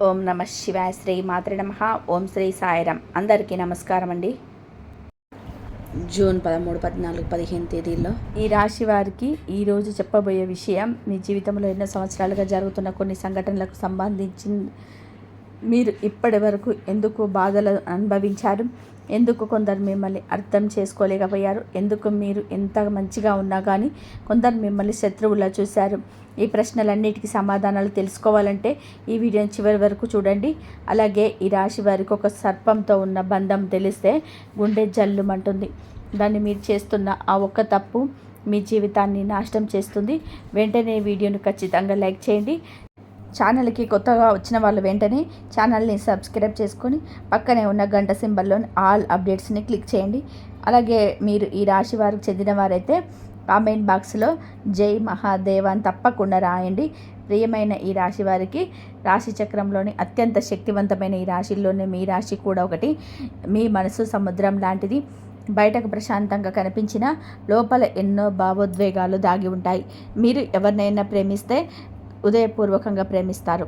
ఓం నమ శివాయ. శ్రీ మాత్రే నమః. ఓం శ్రీ సాయిరామ్. అందరికీ నమస్కారం అండి. జూన్ 13, 14, 15 తేదీల్లో ఈ రాశి వారికి ఈరోజు చెప్పబోయే విషయం మీ జీవితంలో ఎన్నో సంవత్సరాలుగా జరుగుతున్న కొన్ని సంఘటనలకు సంబంధించి మీరు ఇప్పటి వరకు ఎందుకు బాధలు అనుభవించారు, ఎందుకు కొందరు మిమ్మల్ని అర్థం చేసుకోలేకపోయారు, ఎందుకు మీరు ఎంత మంచిగా ఉన్నా కానీ కొందరు మిమ్మల్ని శత్రువులా చూశారు. ఈ ప్రశ్నలన్నిటికీ సమాధానాలు తెలుసుకోవాలంటే ఈ వీడియోని చివరి వరకు చూడండి. అలాగే ఈ రాశి వారికి ఒక సర్పంతో ఉన్న బంధం తెలిస్తే గుండె జల్లుమంటుంది. దాన్ని మీరు చేస్తున్న ఆ ఒక్క తప్పు మీ జీవితాన్ని నాశనం చేస్తుంది. వెంటనే వీడియోను ఖచ్చితంగా లైక్ చేయండి. ఛానల్కి కొత్తగా వచ్చిన వాళ్ళు వెంటనే ఛానల్ని సబ్స్క్రైబ్ చేసుకొని పక్కనే ఉన్న గంట సింబల్లోని ఆల్ అప్డేట్స్ని క్లిక్ చేయండి. అలాగే మీరు ఈ రాశి వారికి చెందిన వారైతే కామెంట్ బాక్స్లో జై మహాదేవ్ అని తప్పకుండా రాయండి. ప్రియమైన ఈ రాశి వారికి రాశి చక్రంలోని అత్యంత శక్తివంతమైన ఈ రాశిల్లోనే మీ రాశి కూడా ఒకటి. మీ మనసు సముద్రం లాంటిది. బయటకు ప్రశాంతంగా కనిపించిన లోపల ఎన్నో భావోద్వేగాలు దాగి ఉంటాయి. మీరు ఎవరినైనా ప్రేమిస్తే హృదయపూర్వకంగా ప్రేమిస్తారు,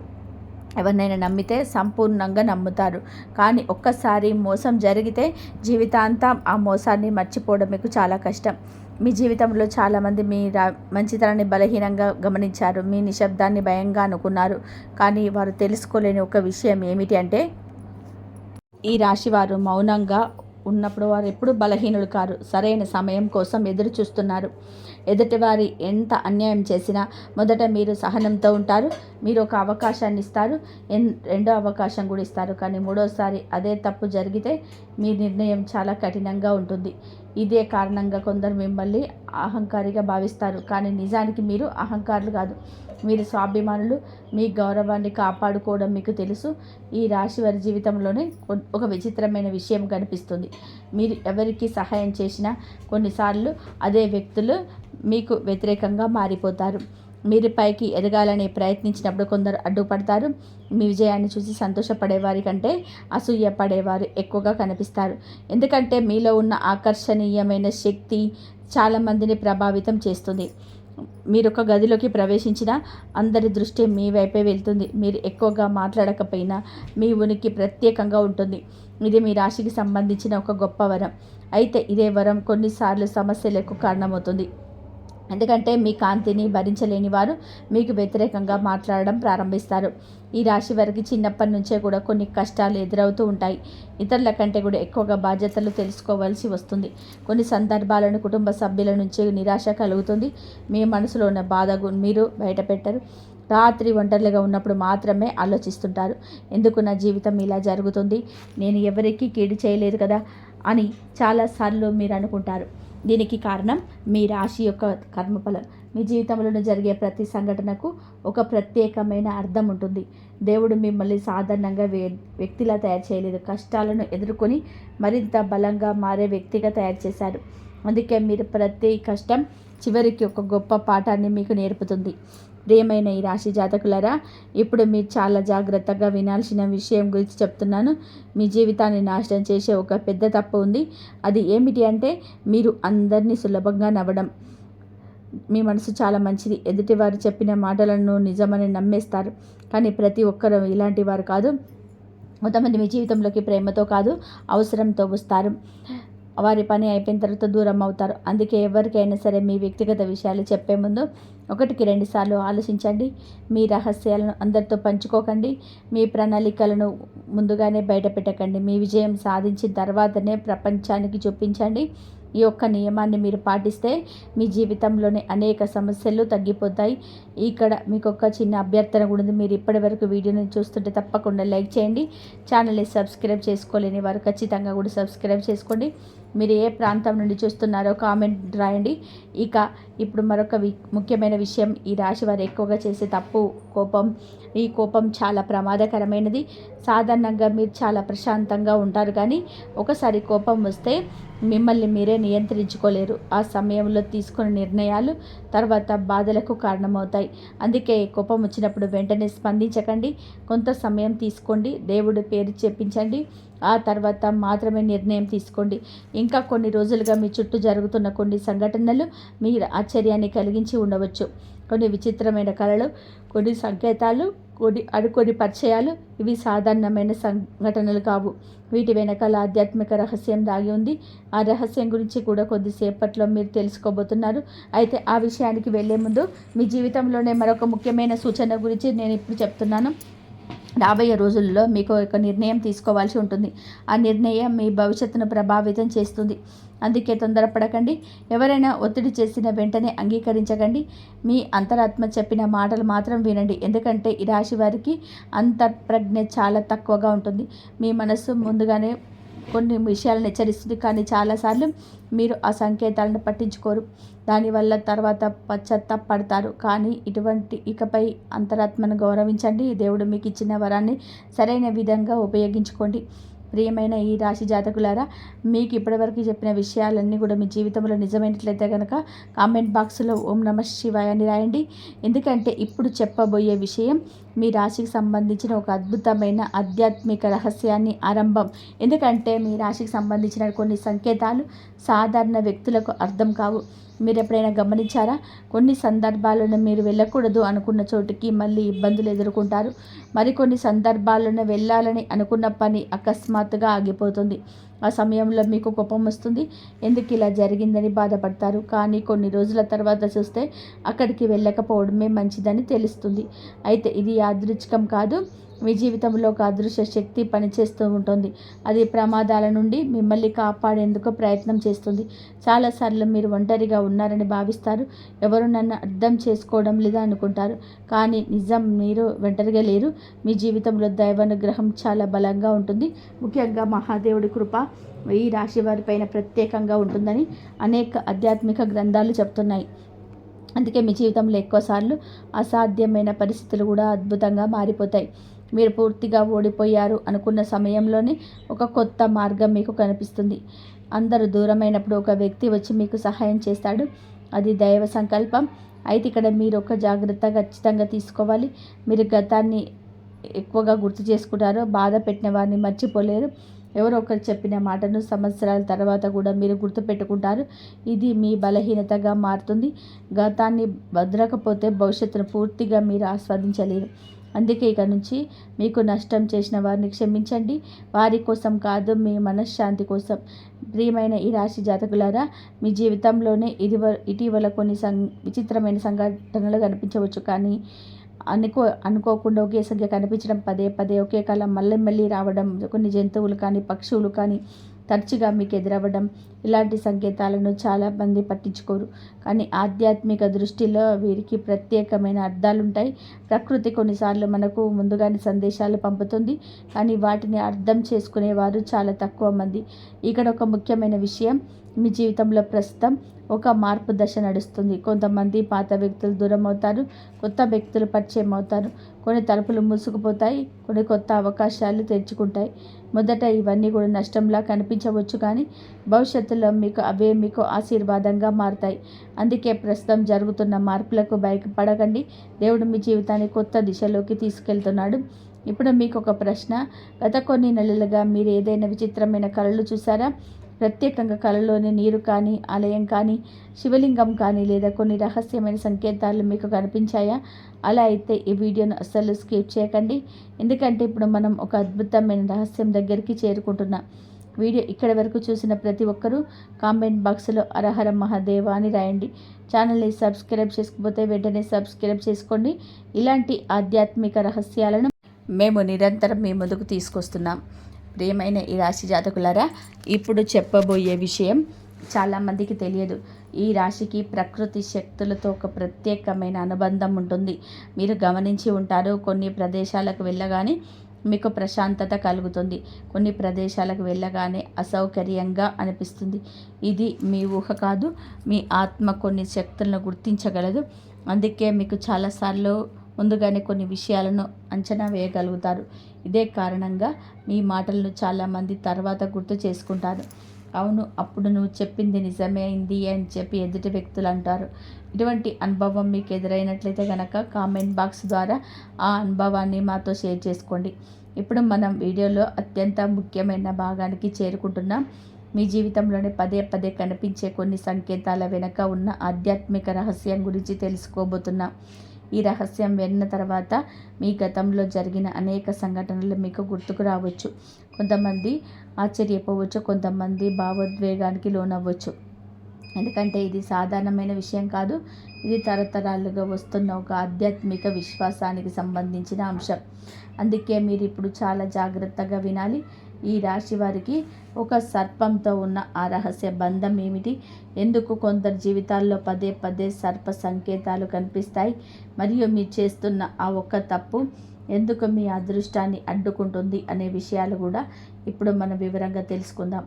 ఎవరినైనా నమ్మితే సంపూర్ణంగా నమ్ముతారు. కానీ ఒక్కసారి మోసం జరిగితే జీవితాంతం ఆ మోసాన్ని మర్చిపోవడం మీకు చాలా కష్టం. మీ జీవితంలో చాలామంది మీ మంచితనాన్ని బలహీనంగా గమనించారు, మీ నిశ్శబ్దాన్ని భయంగా అనుకున్నారు. కానీ వారు తెలుసుకోలేని ఒక విషయం ఏమిటి అంటే ఈ రాశివారు మౌనంగా ఉన్నప్పుడు వారు ఎప్పుడు బలహీనులు కారు. సరైన సమయం కోసం ఎదురు చూస్తున్నారు. ఎదుటివారి ఎంత అన్యాయం చేసినా మొదట మీరు సహనంతో ఉంటారు. మీరు ఒక అవకాశాన్ని ఇస్తారు, రెండో అవకాశం కూడా ఇస్తారు. కానీ మూడోసారి అదే తప్పు జరిగితే మీ నిర్ణయం చాలా కఠినంగా ఉంటుంది. ఇదే కారణంగా కొందరు మిమ్మల్ని అహంకారిగా భావిస్తారు. కానీ నిజానికి మీరు అహంకారులు కాదు, మీరు స్వాభిమానులు. మీ గౌరవాన్ని కాపాడుకోవడం మీకు తెలుసు. ఈ రాశి వారి జీవితంలోనే ఒక విచిత్రమైన విషయం కనిపిస్తుంది. మీరు ఎవరికి సహాయం చేసినా కొన్నిసార్లు అదే వ్యక్తులు మీకు వ్యతిరేకంగా మారిపోతారు. మీరు పైకి ఎదగాలని ప్రయత్నించినప్పుడు కొందరు అడ్డుపడతారు. మీ విజయాన్ని చూసి సంతోషపడేవారి కంటే అసూయ పడేవారు ఎక్కువగా కనిపిస్తారు. ఎందుకంటే మీలో ఉన్న ఆకర్షణీయమైన శక్తి చాలామందిని ప్రభావితం చేస్తుంది. మీరు ఒక గదిలోకి ప్రవేశించినా అందరి దృష్టి మీ వైపే వెళ్తుంది. మీరు ఎక్కువగా మాట్లాడకపోయినా మీ ఉనికి ప్రత్యేకంగా ఉంటుంది. ఇది మీ రాశికి సంబంధించిన ఒక గొప్ప వరం. అయితే ఇదే వరం కొన్నిసార్లు సమస్యలకు కారణమవుతుంది. ఎందుకంటే మీ కాంతిని భరించలేని వారు మీకు వ్యతిరేకంగా మాట్లాడడం ప్రారంభిస్తారు. ఈ రాశి వారికి చిన్నప్పటి నుంచే కూడా కొన్ని కష్టాలు ఎదురవుతూ ఉంటాయి. ఇతరుల కంటే కూడా ఎక్కువగా బాధ్యతలు తెలుసుకోవాల్సి వస్తుంది. కొన్ని సందర్భాలను కుటుంబ సభ్యుల నుంచి నిరాశ కలుగుతుంది. మీ మనసులో ఉన్న బాధ మీరు బయట పెట్టరు. రాత్రి ఒంటరిగా ఉన్నప్పుడు మాత్రమే ఆలోచిస్తుంటారు. ఎందుకు నా జీవితం ఇలా జరుగుతుంది, నేను ఎవరికీ కీడు చేయలేదు కదా అని చాలాసార్లు మీరు అనుకుంటారు. దీనికి కారణం మీ రాశి యొక్క కర్మఫలం. మీ జీవితంలో జరిగే ప్రతి సంఘటనకు ఒక ప్రత్యేకమైన అర్థం ఉంటుంది. దేవుడు మిమ్మల్ని సాధారణంగా వ్యక్తిలా తయారు చేయలేదు, కష్టాలను ఎదుర్కొని మరింత బలంగా మారే వ్యక్తిగా తయారు చేశారు. అందుకే మీరు ప్రతి కష్టం చివరికి ఒక గొప్ప పాఠాన్ని మీకు నేర్పుతుంది. ప్రియమైన ఈ రాశి జాతకులారా, ఇప్పుడు మీరు చాలా జాగ్రత్తగా వినాల్సిన విషయం గురించి చెప్తున్నాను. మీ జీవితాన్ని నాశనం చేసే ఒక పెద్ద తప్పు ఉంది. అది ఏమిటి అంటే మీరు అందరినీ సులభంగా నవ్వడం. మీ మనసు చాలా మంచిది. ఎదుటివారు చెప్పిన మాటలను నిజమని నమ్మేస్తారు. కానీ ప్రతి ఒక్కరూ ఇలాంటి వారు కాదు. కొంతమంది మీ జీవితంలోకి ప్రేమతో కాదు, అవసరంతో వస్తారు. వారి పని అయిపోయిన తర్వాత దూరం అవుతారు. అందుకే ఎవరికైనా సరే మీ వ్యక్తిగత విషయాలు చెప్పే ముందు 1-2 సార్లు ఆలోచించండి. మీ రహస్యాలను అందరితో పంచుకోకండి. మీ ప్రణాళికలను ముందుగానే బయట పెట్టకండి. మీ విజయం సాధించిన తర్వాతనే ప్రపంచానికి చూపించండి. ఈ ఒక్క నియమాన్ని మీరు పాటిస్తే మీ జీవితంలోని అనేక సమస్యలు తగ్గిపోతాయి. ఇక్కడ మీకు ఒక చిన్న అభ్యర్థన కూడా ఉంది. మీరు ఇప్పటి వరకు వీడియోని చూస్తుంటే తప్పకుండా లైక్ చేయండి. ఛానల్ని సబ్స్క్రైబ్ చేసుకోలేని వారు ఖచ్చితంగా కూడా సబ్స్క్రైబ్ చేసుకోండి. మీరు ఏ ప్రాంతం నుండి చూస్తున్నారో కామెంట్ రాయండి. ఇప్పుడు మరొక ముఖ్యమైన విషయం, ఈ రాశి వారు ఎక్కువగా చేసే తప్పు కోపం. ఈ కోపం చాలా ప్రమాదకరమైనది. సాధారణంగా మీరు చాలా ప్రశాంతంగా ఉంటారు, కానీ ఒకసారి కోపం వస్తే మిమ్మల్ని మీరే నియంత్రించుకోలేరు. ఆ సమయంలో తీసుకున్న నిర్ణయాలు తర్వాత బాధలకు కారణమవుతాయి. అందుకే కోపం వచ్చినప్పుడు వెంటనే స్పందించకండి. కొంత సమయం తీసుకోండి, దేవుడి పేరు చెప్పించండి. ఆ తర్వాత మాత్రమే నిర్ణయం తీసుకోండి. ఇంకా కొన్ని రోజులుగా మీ చుట్టూ జరుగుతున్న కొన్ని సంఘటనలు మీ ఆశ్చర్యాన్ని కలిగించి ఉండవచ్చు. కొన్ని విచిత్రమైన కళలు, కొన్ని సంకేతాలు, కొన్ని పరిచయాలు. ఇవి సాధారణమైన సంఘటనలు కావు. వీటి వెనకాల ఆధ్యాత్మిక రహస్యం దాగి ఉంది. ఆ రహస్యం గురించి కూడా కొద్దిసేపట్లో మీరు తెలుసుకోబోతున్నారు. అయితే ఆ విషయానికి వెళ్ళే ముందు మీ జీవితంలోనే మరొక ముఖ్యమైన సూచన గురించి నేను ఇప్పుడు చెప్తున్నాను. రాబోయే రోజుల్లో మీకు ఒక నిర్ణయం తీసుకోవాల్సి ఉంటుంది. ఆ నిర్ణయం మీ భవిష్యత్తును ప్రభావితం చేస్తుంది. అందుకే తొందరపడకండి. ఎవరైనా ఒత్తిడి చేసిన వెంటనే అంగీకరించకండి. మీ అంతరాత్మ చెప్పిన మాటలు మాత్రం వినండి. ఎందుకంటే ఈ రాశి వారికి అంతఃప్రజ్ఞ చాలా తక్కువగా ఉంటుంది. మీ మనస్సు ముందుగానే కొన్ని విషయాలను హెచ్చరిస్తుంది, కానీ చాలాసార్లు మీరు ఆ సంకేతాలను పట్టించుకోరు. దానివల్ల తర్వాత పశ్చాత్తాపడతారు. కానీ ఇకపై అంతరాత్మను గౌరవించండి. దేవుడు మీకు ఇచ్చిన వరాన్ని సరైన విధంగా ఉపయోగించుకోండి. ప్రియమైన ఈ రాశి జాతకులారా, మీకు ఇప్పటివరకు చెప్పిన విషయాలన్నీ కూడా మీ జీవితంలో నిజమైనట్లయితే కనుక కామెంట్ బాక్స్లో ఓం నమః శివాయ అని రాయండి. ఎందుకంటే ఇప్పుడు చెప్పబోయే విషయం మీ రాశికి సంబంధించిన ఒక అద్భుతమైన ఆధ్యాత్మిక రహస్యాన్ని ఆరంభం. ఎందుకంటే మీ రాశికి సంబంధించిన కొన్ని సంకేతాలు సాధారణ వ్యక్తులకు అర్థం కావు. మీరు ఎప్పుడైనా గమనించారా? కొన్ని సందర్భాలను మీరు వెళ్ళకూడదు అనుకున్న చోటుకి మళ్ళీ ఇబ్బందులు ఎదుర్కొంటారు. మరికొన్ని సందర్భాలను వెళ్ళాలని అనుకున్న పని అకస్మాత్తుగా ఆగిపోతుంది. ఆ సమయంలో మీకు కోపం వస్తుంది. ఎందుకు ఇలా జరిగిందని బాధపడతారు. కానీ కొన్ని రోజుల తర్వాత చూస్తే అక్కడికి వెళ్ళకపోవడమే మంచిదని తెలుస్తుంది. అయితే ఇది యాదృచ్ఛికం కాదు. మీ జీవితంలో ఒక అదృశ్య శక్తి పనిచేస్తూ ఉంటుంది. అది ప్రమాదాల నుండి మిమ్మల్ని కాపాడేందుకు ప్రయత్నం చేస్తుంది. చాలాసార్లు మీరు ఒంటరిగా ఉన్నారని భావిస్తారు. ఎవరు నన్ను అర్థం చేసుకోవడం లేదా అనుకుంటారు. కానీ నిజం, మీరు ఒంటరిగా లేరు. మీ జీవితంలో దైవానుగ్రహం చాలా బలంగా ఉంటుంది. ముఖ్యంగా మహాదేవుడి కృప ఈ రాశి వారిపైన ప్రత్యేకంగా ఉంటుందని అనేక ఆధ్యాత్మిక గ్రంథాలు చెప్తున్నాయి. అందుకే మీ జీవితంలో ఎక్కువసార్లు అసాధ్యమైన పరిస్థితులు కూడా అద్భుతంగా మారిపోతాయి. మీరు పూర్తిగా ఓడిపోయారు అనుకున్న సమయంలోనే ఒక కొత్త మార్గం మీకు కనిపిస్తుంది. అందరూ దూరమైనప్పుడు ఒక వ్యక్తి వచ్చి మీకు సహాయం చేస్తాడు. అది దైవ సంకల్పం. అయితే ఇక్కడ మీరు ఒక జాగ్రత్త ఖచ్చితంగా తీసుకోవాలి. మీరు గతాన్ని ఎక్కువగా గుర్తు చేసుకుంటారో, బాధ పెట్టిన వారిని మర్చిపోలేరు. ఎవరో ఒకరు చెప్పిన మాటను సంవత్సరాల తర్వాత కూడా మీరు గుర్తుపెట్టుకుంటారు. ఇది మీ బలహీనతగా మారుతుంది. గతాన్ని భద్రకపోతే భవిష్యత్తును పూర్తిగా మీరు ఆస్వాదించలేరు. అందుకే ఇక నుంచి మీకు నష్టం చేసిన వారిని క్షమించండి. వారి కోసం కాదు, మీ మనశ్శాంతి కోసం. ప్రియమైన ఈ రాశి జాతకులారా, మీ జీవితంలోనే ఇటీవల కొన్ని విచిత్రమైన సంఘటనలు కనిపించవచ్చు. కానీ అనుకోకుండా ఒకే సంఖ్య కనిపించడం, పదే పదే ఒకే కాలం మళ్ళీ రావడం, కొన్ని జంతువులు కానీ పక్షువులు కానీ తరచుగా మీకు ఎదురవ్వడం, ఇలాంటి సంకేతాలను చాలామంది పట్టించుకోరు. కానీ ఆధ్యాత్మిక దృష్టిలో వీరికి ప్రత్యేకమైన అర్థాలుంటాయి. ప్రకృతి కొన్నిసార్లు మనకు ముందుగానే సందేశాలు పంపుతుంది, కానీ వాటిని అర్థం చేసుకునేవారు చాలా తక్కువ మంది. ఇక్కడ ఒక ముఖ్యమైన విషయం, మీ జీవితంలో ప్రస్తుతం ఒక మార్పు దశ నడుస్తుంది. కొంతమంది పాత వ్యక్తులు దూరం అవుతారు, కొత్త వ్యక్తులు పరిచయం అవుతారు. కొన్ని తలుపులు మూసుకుపోతాయి, కొన్ని కొత్త అవకాశాలు తెరుచుకుంటాయి. మొదట ఇవన్నీ కూడా నష్టంలా కనిపించవచ్చు, కానీ భవిష్యత్తులో మీకు ఆశీర్వాదంగా మారుతాయి. అందుకే ప్రస్తుతం జరుగుతున్న మార్పులకు భయపడకండి. దేవుడు మీ జీవితాన్ని కొత్త దిశలోకి తీసుకెళ్తున్నాడు. ఇప్పుడు మీకు ఒక ప్రశ్న. గత కొన్ని నెలలుగా మీరు ఏదైనా విచిత్రమైన కళలు చూసారా? ప్రత్యేకంగా కళలోని నీరు కానీ, ఆలయం కానీ, శివలింగం కానీ, లేదా కొన్ని రహస్యమైన సంకేతాలు మీకు కనిపించాయా? అలా అయితే ఈ వీడియోను అస్సలు స్కిప్ చేయకండి. ఎందుకంటే ఇప్పుడు మనం ఒక అద్భుతమైన రహస్యం దగ్గరికి చేరుకుంటున్నాం. వీడియో ఇక్కడి వరకు చూసిన ప్రతి ఒక్కరూ కామెంట్ బాక్స్లో హరహర మహాదేవ అని రాయండి. ఛానల్ని సబ్స్క్రైబ్ చేసుకోకపోతే వెంటనే సబ్స్క్రైబ్ చేసుకోండి. ఇలాంటి ఆధ్యాత్మిక రహస్యాలను మేము నిరంతరం మీ ముందుకు తీసుకొస్తున్నాం. ప్రియమైన ఈ రాశి జాతకులారా, ఇప్పుడు చెప్పబోయే విషయం చాలామందికి తెలియదు. ఈ రాశికి ప్రకృతి శక్తులతో ఒక ప్రత్యేకమైన అనుబంధం ఉంటుంది. మీరు గమనించి ఉంటారు, కొన్ని ప్రదేశాలకు వెళ్ళగానే మీకు ప్రశాంతత కలుగుతుంది. కొన్ని ప్రదేశాలకు వెళ్ళగానే అసౌకర్యంగా అనిపిస్తుంది. ఇది మీ ఊహ కాదు, మీ ఆత్మ కొన్ని శక్తులను గుర్తించగలదు. అందుకే మీకు చాలాసార్లు ముందుగానే కొన్ని విషయాలను అంచనా వేయగలుగుతారు. ఇదే కారణంగా మీ మాటలను చాలామంది తర్వాత గుర్తు చేసుకుంటారు. అవును, అప్పుడు నువ్వు చెప్పింది నిజమైంది అని చెప్పి ఎదుటి వ్యక్తులు అంటారు. ఇటువంటి అనుభవం మీకు ఎదురైనట్లయితే కనుక కామెంట్ బాక్స్ ద్వారా ఆ అనుభవాన్ని మాతో షేర్ చేసుకోండి. ఇప్పుడు మనం వీడియోలో అత్యంత ముఖ్యమైన భాగానికి చేరుకుంటున్నాం. మీ జీవితంలోనే పదే పదే కనిపించే కొన్ని సంకేతాల వెనుక ఉన్న ఆధ్యాత్మిక రహస్యం గురించి తెలుసుకోబోతున్నాం. ఈ రహస్యం విన్న తర్వాత మీ గతంలో జరిగిన అనేక సంఘటనలు మీకు గుర్తుకు రావచ్చు. కొంతమంది ఆశ్చర్యపోవచ్చు, కొంతమంది భావోద్వేగానికి లోనవ్వచ్చు. ఎందుకంటే ఇది సాధారణమైన విషయం కాదు. ఇది తరతరాలుగా వస్తున్న ఒక ఆధ్యాత్మిక విశ్వాసానికి సంబంధించిన అంశం. అందుకే మీరు ఇప్పుడు చాలా జాగ్రత్తగా వినాలి. ఈ రాశి వారికి ఒక సర్పంతో ఉన్న ఆ రహస్య బంధం ఏమిటి, ఎందుకు కొందరి జీవితాల్లో పదే పదే సర్ప సంకేతాలు కనిపిస్తాయి, మరియు మీరు చేస్తున్న ఆ ఒక్క తప్పు ఎందుకు మీ అదృష్టాన్ని అడ్డుకుంటుంది అనే విషయాలు కూడా ఇప్పుడు మనం వివరంగా తెలుసుకుందాం.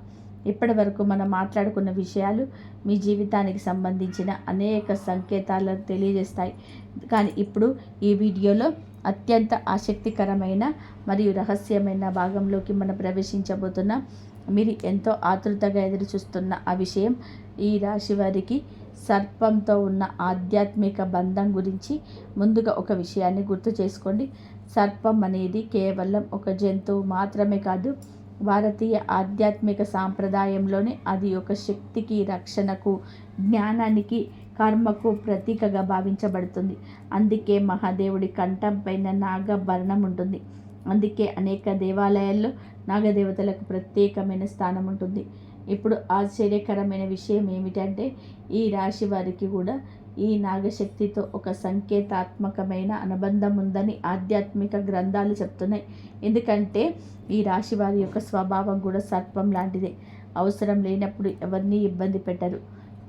ఇప్పటి వరకు మనం మాట్లాడుకున్న విషయాలు మీ జీవితానికి సంబంధించిన అనేక సంకేతాలను తెలియజేస్తాయి. కానీ ఇప్పుడు ఈ వీడియోలో అత్యంత ఆసక్తికరమైన మరియు రహస్యమైన భాగంలోకి మనం ప్రవేశించబోతున్నాం. మీరు ఎంతో ఆతృతగా ఎదురు చూస్తున్న ఆ విషయం, ఈ రాశి వారికి సర్పంతో ఉన్న ఆధ్యాత్మిక బంధం గురించి. ముందుగా ఒక విషయాన్ని గుర్తు చేసుకోండి. సర్పం అనేది కేవలం ఒక జంతువు మాత్రమే కాదు. భారతీయ ఆధ్యాత్మిక సాంప్రదాయంలోనే అది ఒక శక్తికి, రక్షణకు, జ్ఞానానికి, కర్మకు ప్రతీకగా భావించబడుతుంది. అందుకే మహాదేవుడి కంఠం పైన నాగభరణం ఉంటుంది. అందుకే అనేక దేవాలయాల్లో నాగదేవతలకు ప్రత్యేకమైన స్థానం ఉంటుంది. ఇప్పుడు ఆశ్చర్యకరమైన విషయం ఏమిటంటే ఈ రాశి వారికి కూడా ఈ నాగశక్తితో ఒక సంకేతాత్మకమైన అనుబంధం ఉందని ఆధ్యాత్మిక గ్రంథాలు చెప్తున్నాయి. ఎందుకంటే ఈ రాశి వారి యొక్క స్వభావం కూడా సర్పం లాంటిదే. అవసరం లేనప్పుడు ఎవరిని ఇబ్బంది పెట్టరు,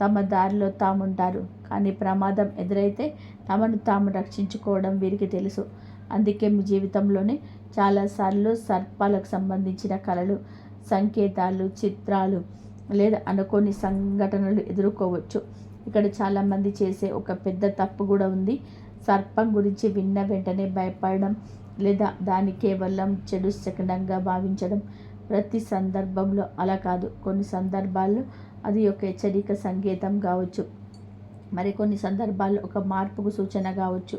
తమ దారిలో తాముంటారు. కానీ ప్రమాదం ఎదురైతే తమను తాము రక్షించుకోవడం వీరికి తెలుసు. అందుకే మీ జీవితంలోనే చాలాసార్లు సర్పాలకు సంబంధించిన కళలు, సంకేతాలు, చిత్రాలు లేదా అనుకోని సంఘటనలు ఎదుర్కోవచ్చు. ఇక్కడ చాలామంది చేసే ఒక పెద్ద తప్పు కూడా ఉంది. సర్పం గురించి విన్న వెంటనే భయపడడం లేదా దాన్ని కేవలం చెడు శకనంగా భావించడం. ప్రతి సందర్భంలో అలా కాదు. కొన్ని సందర్భాల్లో అది ఒక హెచ్చరిక సంకేతం కావచ్చు, మరికొన్ని సందర్భాల్లో ఒక మార్పుకు సూచన కావచ్చు,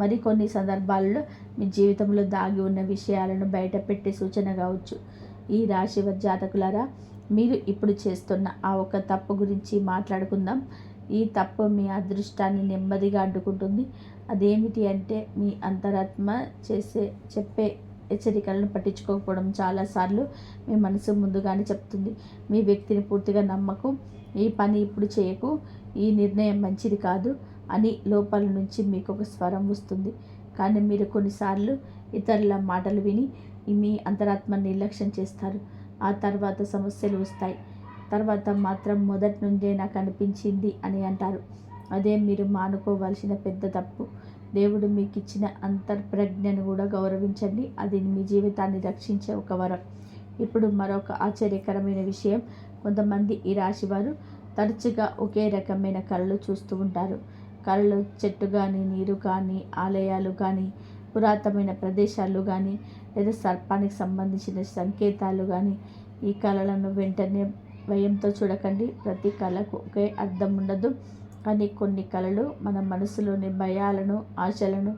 మరికొన్ని సందర్భాల్లో మీ జీవితంలో దాగి ఉన్న విషయాలను బయటపెట్టే సూచన కావచ్చు. ఈ రాశి జాతకులారా, మీరు ఇప్పుడు చేస్తున్న ఆ ఒక తప్పు గురించి మాట్లాడుకుందాం. ఈ తప్పు మీ అదృష్టాన్ని నెమ్మదిగా అడ్డుకుంటుంది. అదేమిటి అంటే మీ అంతరాత్మ చెప్పే హెచ్చరికలను పట్టించుకోకపోవడం. చాలాసార్లు మీ మనసు ముందుగానే చెప్తుంది, మీ వ్యక్తిని పూర్తిగా నమ్మకు, ఈ పని ఇప్పుడు చేయకు, ఈ నిర్ణయం మంచిది కాదు అని లోపల నుంచి మీకు ఒక స్వరం వస్తుంది. కానీ మీరు కొన్నిసార్లు ఇతరుల మాటలు విని మీ అంతరాత్మ నిర్లక్ష్యం చేస్తారు. ఆ తర్వాత సమస్యలు వస్తాయి. తర్వాత మాత్రం మొదటి నుండే నాకు అనిపించింది అని అంటారు. అదే మీరు మానుకోవాల్సిన పెద్ద తప్పు. దేవుడు మీకు ఇచ్చిన అంతర్ప్రజ్ఞను కూడా గౌరవించండి. అది మీ జీవితాన్ని రక్షించే ఒక వరం. ఇప్పుడు మరొక ఆశ్చర్యకరమైన విషయం, కొంతమంది ఈ రాశివారు తరచుగా ఒకే రకమైన కళలు చూస్తూ ఉంటారు. కళలు చెట్టు కానీ, నీరు కానీ, ఆలయాలు కానీ, పురాతనమైన ప్రదేశాలు కానీ, లేదా సర్పానికి సంబంధించిన సంకేతాలు కానీ. ఈ కళలను వెంటనే భయంతో చూడకండి. ప్రతి కళకు ఒకే అర్థం ఉండదు. కానీ కొన్ని కళలు మన మనసులోని భయాలను, ఆశలను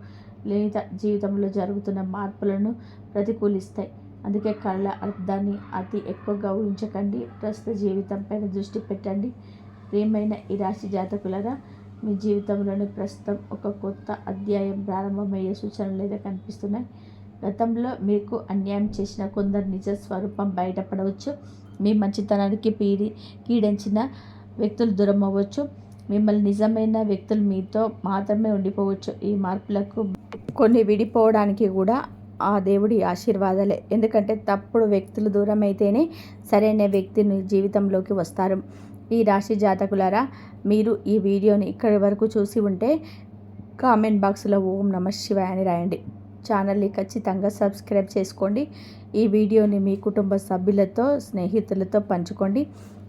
లేదా జీవితంలో జరుగుతున్న మార్పులను ప్రతికూలిస్తాయి. అందుకే కళల అర్థాన్ని అతి ఎక్కువగా ఊహించకండి. ప్రస్తుత జీవితం పైన దృష్టి పెట్టండి. ప్రియమైన ఈ రాశి జాతకులారా, మీ జీవితంలోని ప్రస్తుతం ఒక కొత్త అధ్యాయం ప్రారంభమయ్యే సూచనలు లేదా కనిపిస్తున్నాయి. గతంలో మీకు అన్యాయం చేసిన కొందరు నిజ స్వరూపం బయటపడవచ్చు. మీ మంచితనానికి కీడించిన వ్యక్తులు దూరం అవ్వచ్చు. మిమ్మల్ని నిజమైన వ్యక్తులు మీతో మాత్రమే ఉండిపోవచ్చు. ఈ మార్పులకు కొన్ని విడిపోవడానికి కూడా ఆ దేవుడి ఆశీర్వాదాలే. ఎందుకంటే తప్పుడు వ్యక్తులు దూరం అయితేనే సరైన వ్యక్తిని జీవితంలోకి వస్తారు. ఈ రాశి జాతకులారా, మీరు ఈ వీడియోని ఇక్కడి వరకు చూసి ఉంటే కామెంట్ బాక్స్లో ఓం నమః శివాయ అని రాయండి. ఛానల్ని ఖచ్చితంగా సబ్స్క్రైబ్ చేసుకోండి. ఈ వీడియోని మీ కుటుంబ సభ్యులతో, స్నేహితులతో పంచుకోండి.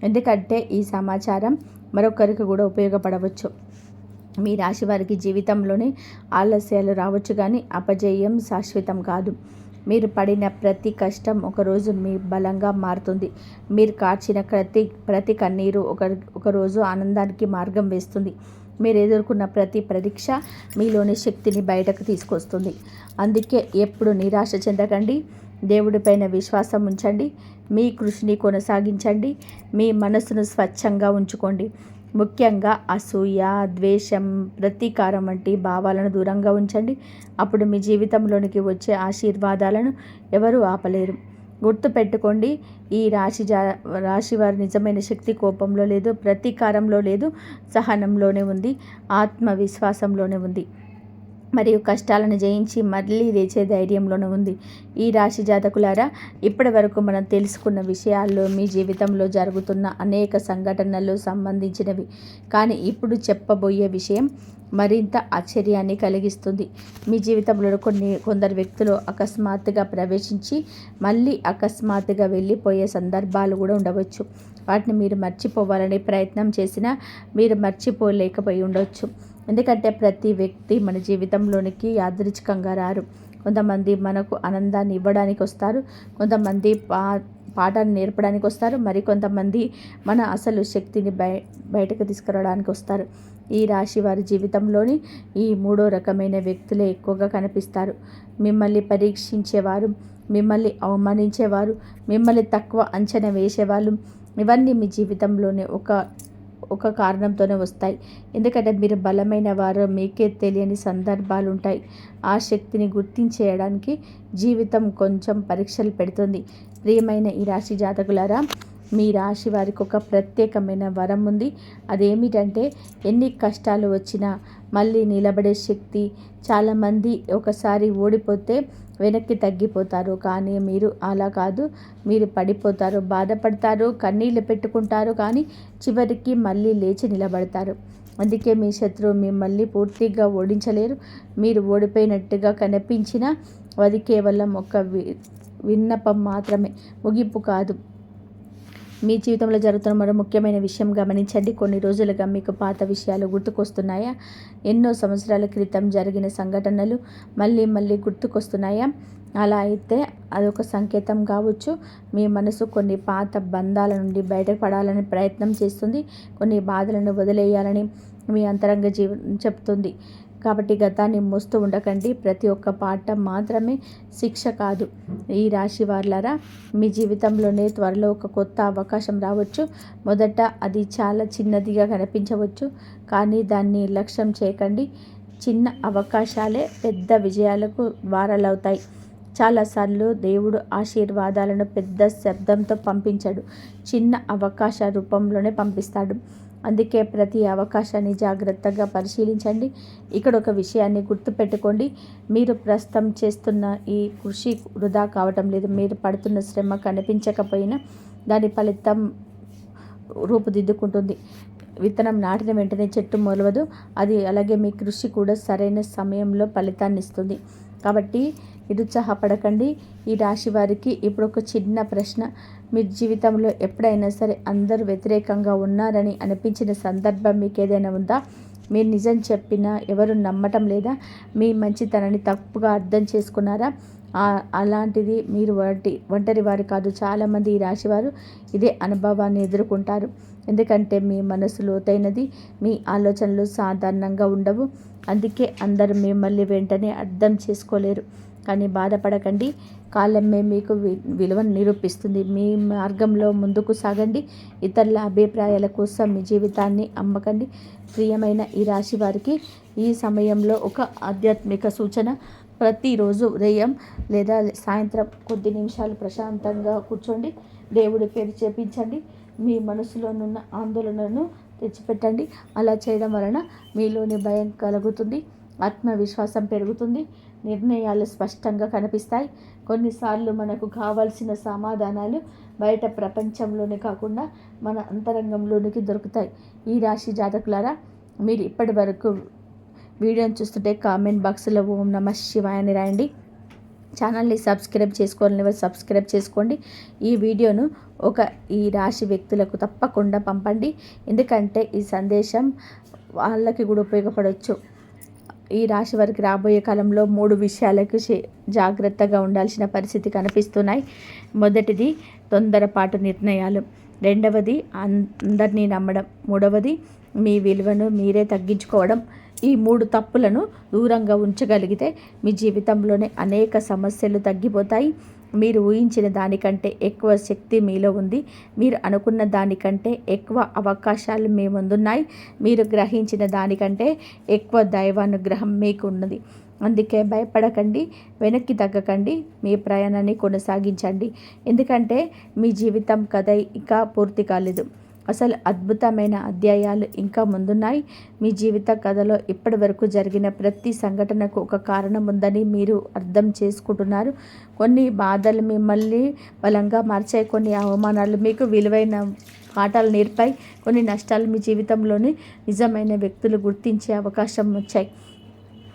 ఎందుకంటే ఈ సమాచారం మరొకరికి కూడా ఉపయోగపడవచ్చు. మీ రాశి వారికి జీవితంలోనే ఆలస్యాలు రావచ్చు, కానీ అపజయం శాశ్వతం కాదు. మీరు పడిన ప్రతి కష్టం ఒకరోజు మీ బలంగా మారుతుంది. మీరు కార్చిన ప్రతి కన్నీరు ఒకరోజు ఆనందానికి మార్గం వేస్తుంది. మీరు ఎదుర్కొన్న ప్రతి పరీక్ష మీలోని శక్తిని బయటకు తీసుకొస్తుంది. అందుకే ఎప్పుడు నిరాశ చెందకండి. దేవుడిపైన విశ్వాసం ఉంచండి. మీ కృషిని కొనసాగించండి. మీ మనసును స్వచ్ఛంగా ఉంచుకోండి. ముఖ్యంగా అసూయ, ద్వేషం, ప్రతీకారం వంటి భావాలను దూరంగా ఉంచండి. అప్పుడు మీ జీవితంలోనికి వచ్చే ఆశీర్వాదాలను ఎవరూ ఆపలేరు. గుర్తుపెట్టుకోండి, ఈ రాశి వారి నిజమైన శక్తి కోపంలో లేదు, ప్రతీకారంలో లేదు, సహనంలోనే ఉంది, ఆత్మవిశ్వాసంలోనే ఉంది, మరియు కష్టాలను జయించి మళ్ళీ లేచే ధైర్యంలోనే ఉంది. ఈ రాశి జాతకులారా, ఇప్పటి వరకు మనం తెలుసుకున్న విషయాల్లో మీ జీవితంలో జరుగుతున్న అనేక సంఘటనలు సంబంధించినవి. కానీ ఇప్పుడు చెప్పబోయే విషయం మరింత ఆశ్చర్యాన్ని కలిగిస్తుంది. మీ జీవితంలో కొందరు వ్యక్తులు అకస్మాత్తుగా ప్రవేశించి మళ్ళీ అకస్మాత్తుగా వెళ్ళిపోయే సందర్భాలు కూడా ఉండవచ్చు. వాటిని మీరు మర్చిపోవాలని ప్రయత్నం చేసినా మీరు మర్చిపోలేకపోయి ఉండవచ్చు. ఎందుకంటే ప్రతి వ్యక్తి మన జీవితంలోనికి యాదృచ్ఛికంగా రారు. కొంతమంది మనకు ఆనందాన్ని ఇవ్వడానికి వస్తారు, కొంతమంది పాఠాన్ని నేర్పడానికి వస్తారు, మరికొంతమంది మన అసలు శక్తిని బయటకు తీసుకురావడానికి వస్తారు. ఈ రాశి వారి జీవితంలోని ఈ మూడో రకమైన వ్యక్తులే ఎక్కువగా కనిపిస్తారు. మిమ్మల్ని పరీక్షించేవారు, మిమ్మల్ని అవమానించేవారు, మిమ్మల్ని తక్కువ అంచనా వేసేవాళ్ళు, ఇవన్నీ మీ జీవితంలోనే ఒక కారణంతోనే వస్తాయి. ఎందుకంటే మీరు బలమైన వారు, మీకే తెలియని సందర్భాలు ఉంటాయి. ఆ శక్తిని గుర్తించేయడానికి జీవితం కొంచెం పరీక్షలు పెడుతుంది. ప్రియమైన ఈ రాశి జాతకులారా, మీ రాశి వారికి ఒక ప్రత్యేకమైన వరం ఉంది. అదేమిటంటే ఎన్ని కష్టాలు వచ్చినా మళ్ళీ నిలబడే శక్తి. చాలామంది ఒకసారి ఓడిపోతే వెనక్కి తగ్గిపోతారు, కానీ మీరు అలా కాదు. మీరు పడిపోతారు, బాధపడతారు, కన్నీళ్ళు పెట్టుకుంటారు, కానీ చివరికి మళ్ళీ లేచి నిలబడతారు. అందుకే మీ శత్రువు మిమ్మల్ని పూర్తిగా ఓడించలేరు. మీరు ఓడిపోయినట్టుగా కనిపించినా అది కేవలం ఒక విన్నపం మాత్రమే, ముగింపు కాదు. మీ జీవితంలో జరుగుతున్న మరో ముఖ్యమైన విషయం గమనించండి. కొన్ని రోజులుగా మీకు పాత విషయాలు గుర్తుకొస్తున్నాయా? ఎన్నో సంవత్సరాల క్రితం జరిగిన సంఘటనలు మళ్ళీ గుర్తుకొస్తున్నాయా? అలా అయితే అదొక సంకేతం కావచ్చు. మీ మనసు కొన్ని పాత బంధాల నుండి బయటపడాలని ప్రయత్నం చేస్తుంది. కొన్ని బాధలను వదిలేయాలని మీ అంతరంగ జీవనం చెప్తుంది. కాబట్టి గతాన్ని మోస్తూ ఉండకండి. ప్రతి ఒక్క పాఠం మాత్రమే, శిక్ష కాదు. ఈ రాశి వారులారా, మీ జీవితంలోనే త్వరలో ఒక కొత్త అవకాశం రావచ్చు. మొదట అది చాలా చిన్నదిగా కనిపించవచ్చు, కానీ దాన్ని నిర్లక్ష్యం చేయకండి. చిన్న అవకాశాలే పెద్ద విజయాలకు ద్వారాలవుతాయి. చాలాసార్లు దేవుడు ఆశీర్వాదాలను పెద్ద శబ్దంతో పంపించాడు, చిన్న అవకాశ రూపంలోనే పంపిస్తాడు. అందుకే ప్రతి అవకాశాన్ని జాగ్రత్తగా పరిశీలించండి. ఇక్కడ ఒక విషయాన్ని గుర్తుపెట్టుకోండి, మీరు ప్రస్తుతం చేస్తున్న ఈ కృషి వృధా కావటం లేదు. మీరు పడుతున్న శ్రమ కనిపించకపోయినా దాని ఫలితం రూపుదిద్దుకుంటుంది. విత్తనం నాటిన వెంటనే చెట్టు మొలవదు. అది అలాగే మీ కృషి కూడా సరైన సమయంలో ఫలితాన్ని ఇస్తుంది. కాబట్టి నిరుత్సాహపడకండి. ఈ రాశి వారికి ఇప్పుడు ఒక చిన్న ప్రశ్న. మీ జీవితంలో ఎప్పుడైనా సరే అందరూ వ్యతిరేకంగా ఉన్నారని అనిపించిన సందర్భం మీకు ఏదైనా ఉందా? మీరు నిజం చెప్పినా ఎవరు నమ్మటం లేదా? మీ మంచితనాన్ని తప్పుగా అర్థం చేసుకున్నారా? అలాంటిది మీరు ఒంటరి వారు కాదు. చాలామంది ఈ రాశివారు ఇదే అనుభవాన్ని ఎదుర్కొంటారు. ఎందుకంటే మీ మనసు లోతైనది, మీ ఆలోచనలు సాధారణంగా ఉండవు. అందుకే అందరూ మిమ్మల్ని వెంటనే అర్థం చేసుకోలేరు. కానీ బాధపడకండి, కాలమే మీకు విలువను నిరూపిస్తుంది. మీ మార్గంలో ముందుకు సాగండి. ఇతరుల అభిప్రాయాల కోసం మీ జీవితాన్ని అమ్మకండి. ప్రియమైన ఈ రాశి వారికి ఈ సమయంలో ఒక ఆధ్యాత్మిక సూచన. ప్రతిరోజు ఉదయం లేదా సాయంత్రం కొద్ది నిమిషాలు ప్రశాంతంగా కూర్చోండి. దేవుడి పేరు జపించండి. మీ మనసులోనున్న ఆందోళనను తెచ్చిపెట్టండి. అలా చేయడం వలన మీలోని భయం కలుగుతుంది, ఆత్మవిశ్వాసం పెరుగుతుంది, నిర్ణయాలు స్పష్టంగా కనిపిస్తాయి. కొన్నిసార్లు మనకు కావాల్సిన సమాధానాలు బయట ప్రపంచంలోనే కాకుండా మన అంతరంగంలోనికి దొరుకుతాయి. ఈ రాశి జాతకులారా, మీరు ఇప్పటి వరకు వీడియోని చూస్తుంటే కామెంట్ బాక్స్లో ఓం నమః శివాయ అని రాయండి. ఛానల్ని సబ్స్క్రైబ్ చేసుకోవాలని సబ్స్క్రైబ్ చేసుకోండి. ఈ వీడియోను ఈ రాశి వ్యక్తులకు తప్పకుండా పంపండి. ఎందుకంటే ఈ సందేశం వాళ్ళకి కూడా ఉపయోగపడవచ్చు. ఈ రాశి వారికి రాబోయే కాలంలో 3 విషయాలకు జాగ్రత్తగా ఉండాల్సిన పరిస్థితి కనిపిస్తున్నాయి. మొదటిది తొందరపాటు నిర్ణయాలు, రెండవది అందరినీ నమ్మడం, మూడవది మీ విలువను మీరే తగ్గించుకోవడం. ఈ 3 తప్పులను దూరంగా ఉంచగలిగితే మీ జీవితంలోనే అనేక సమస్యలు తగ్గిపోతాయి. మీరు ఊహించిన దానికంటే ఎక్కువ శక్తి మీలో ఉంది. మీరు అనుకున్న దానికంటే ఎక్కువ అవకాశాలు మీ ముందున్నాయి. మీరు గ్రహించిన దానికంటే ఎక్కువ దైవానుగ్రహం మీకు ఉన్నది. అందుకే భయపడకండి, వెనక్కి తగ్గకండి, మీ ప్రయాణాన్ని కొనసాగించండి. ఎందుకంటే మీ జీవితం కథ ఇంకా పూర్తి కాలేదు. అసలు అద్భుతమైన అధ్యాయాలు ఇంకా ముందున్నాయి. మీ జీవిత కథలో ఇప్పటి వరకు జరిగిన ప్రతి సంఘటనకు ఒక కారణం ఉందని మీరు అర్థం చేసుకుంటున్నారు. కొన్ని బాధలు మిమ్మల్ని బలంగా మార్చాయి. కొన్ని అవమానాలు మీకు విలువైన పాఠాలు నేర్పాయి. కొన్ని నష్టాలు మీ జీవితంలోని నిజమైన వ్యక్తులు గుర్తించే అవకాశం వచ్చాయి.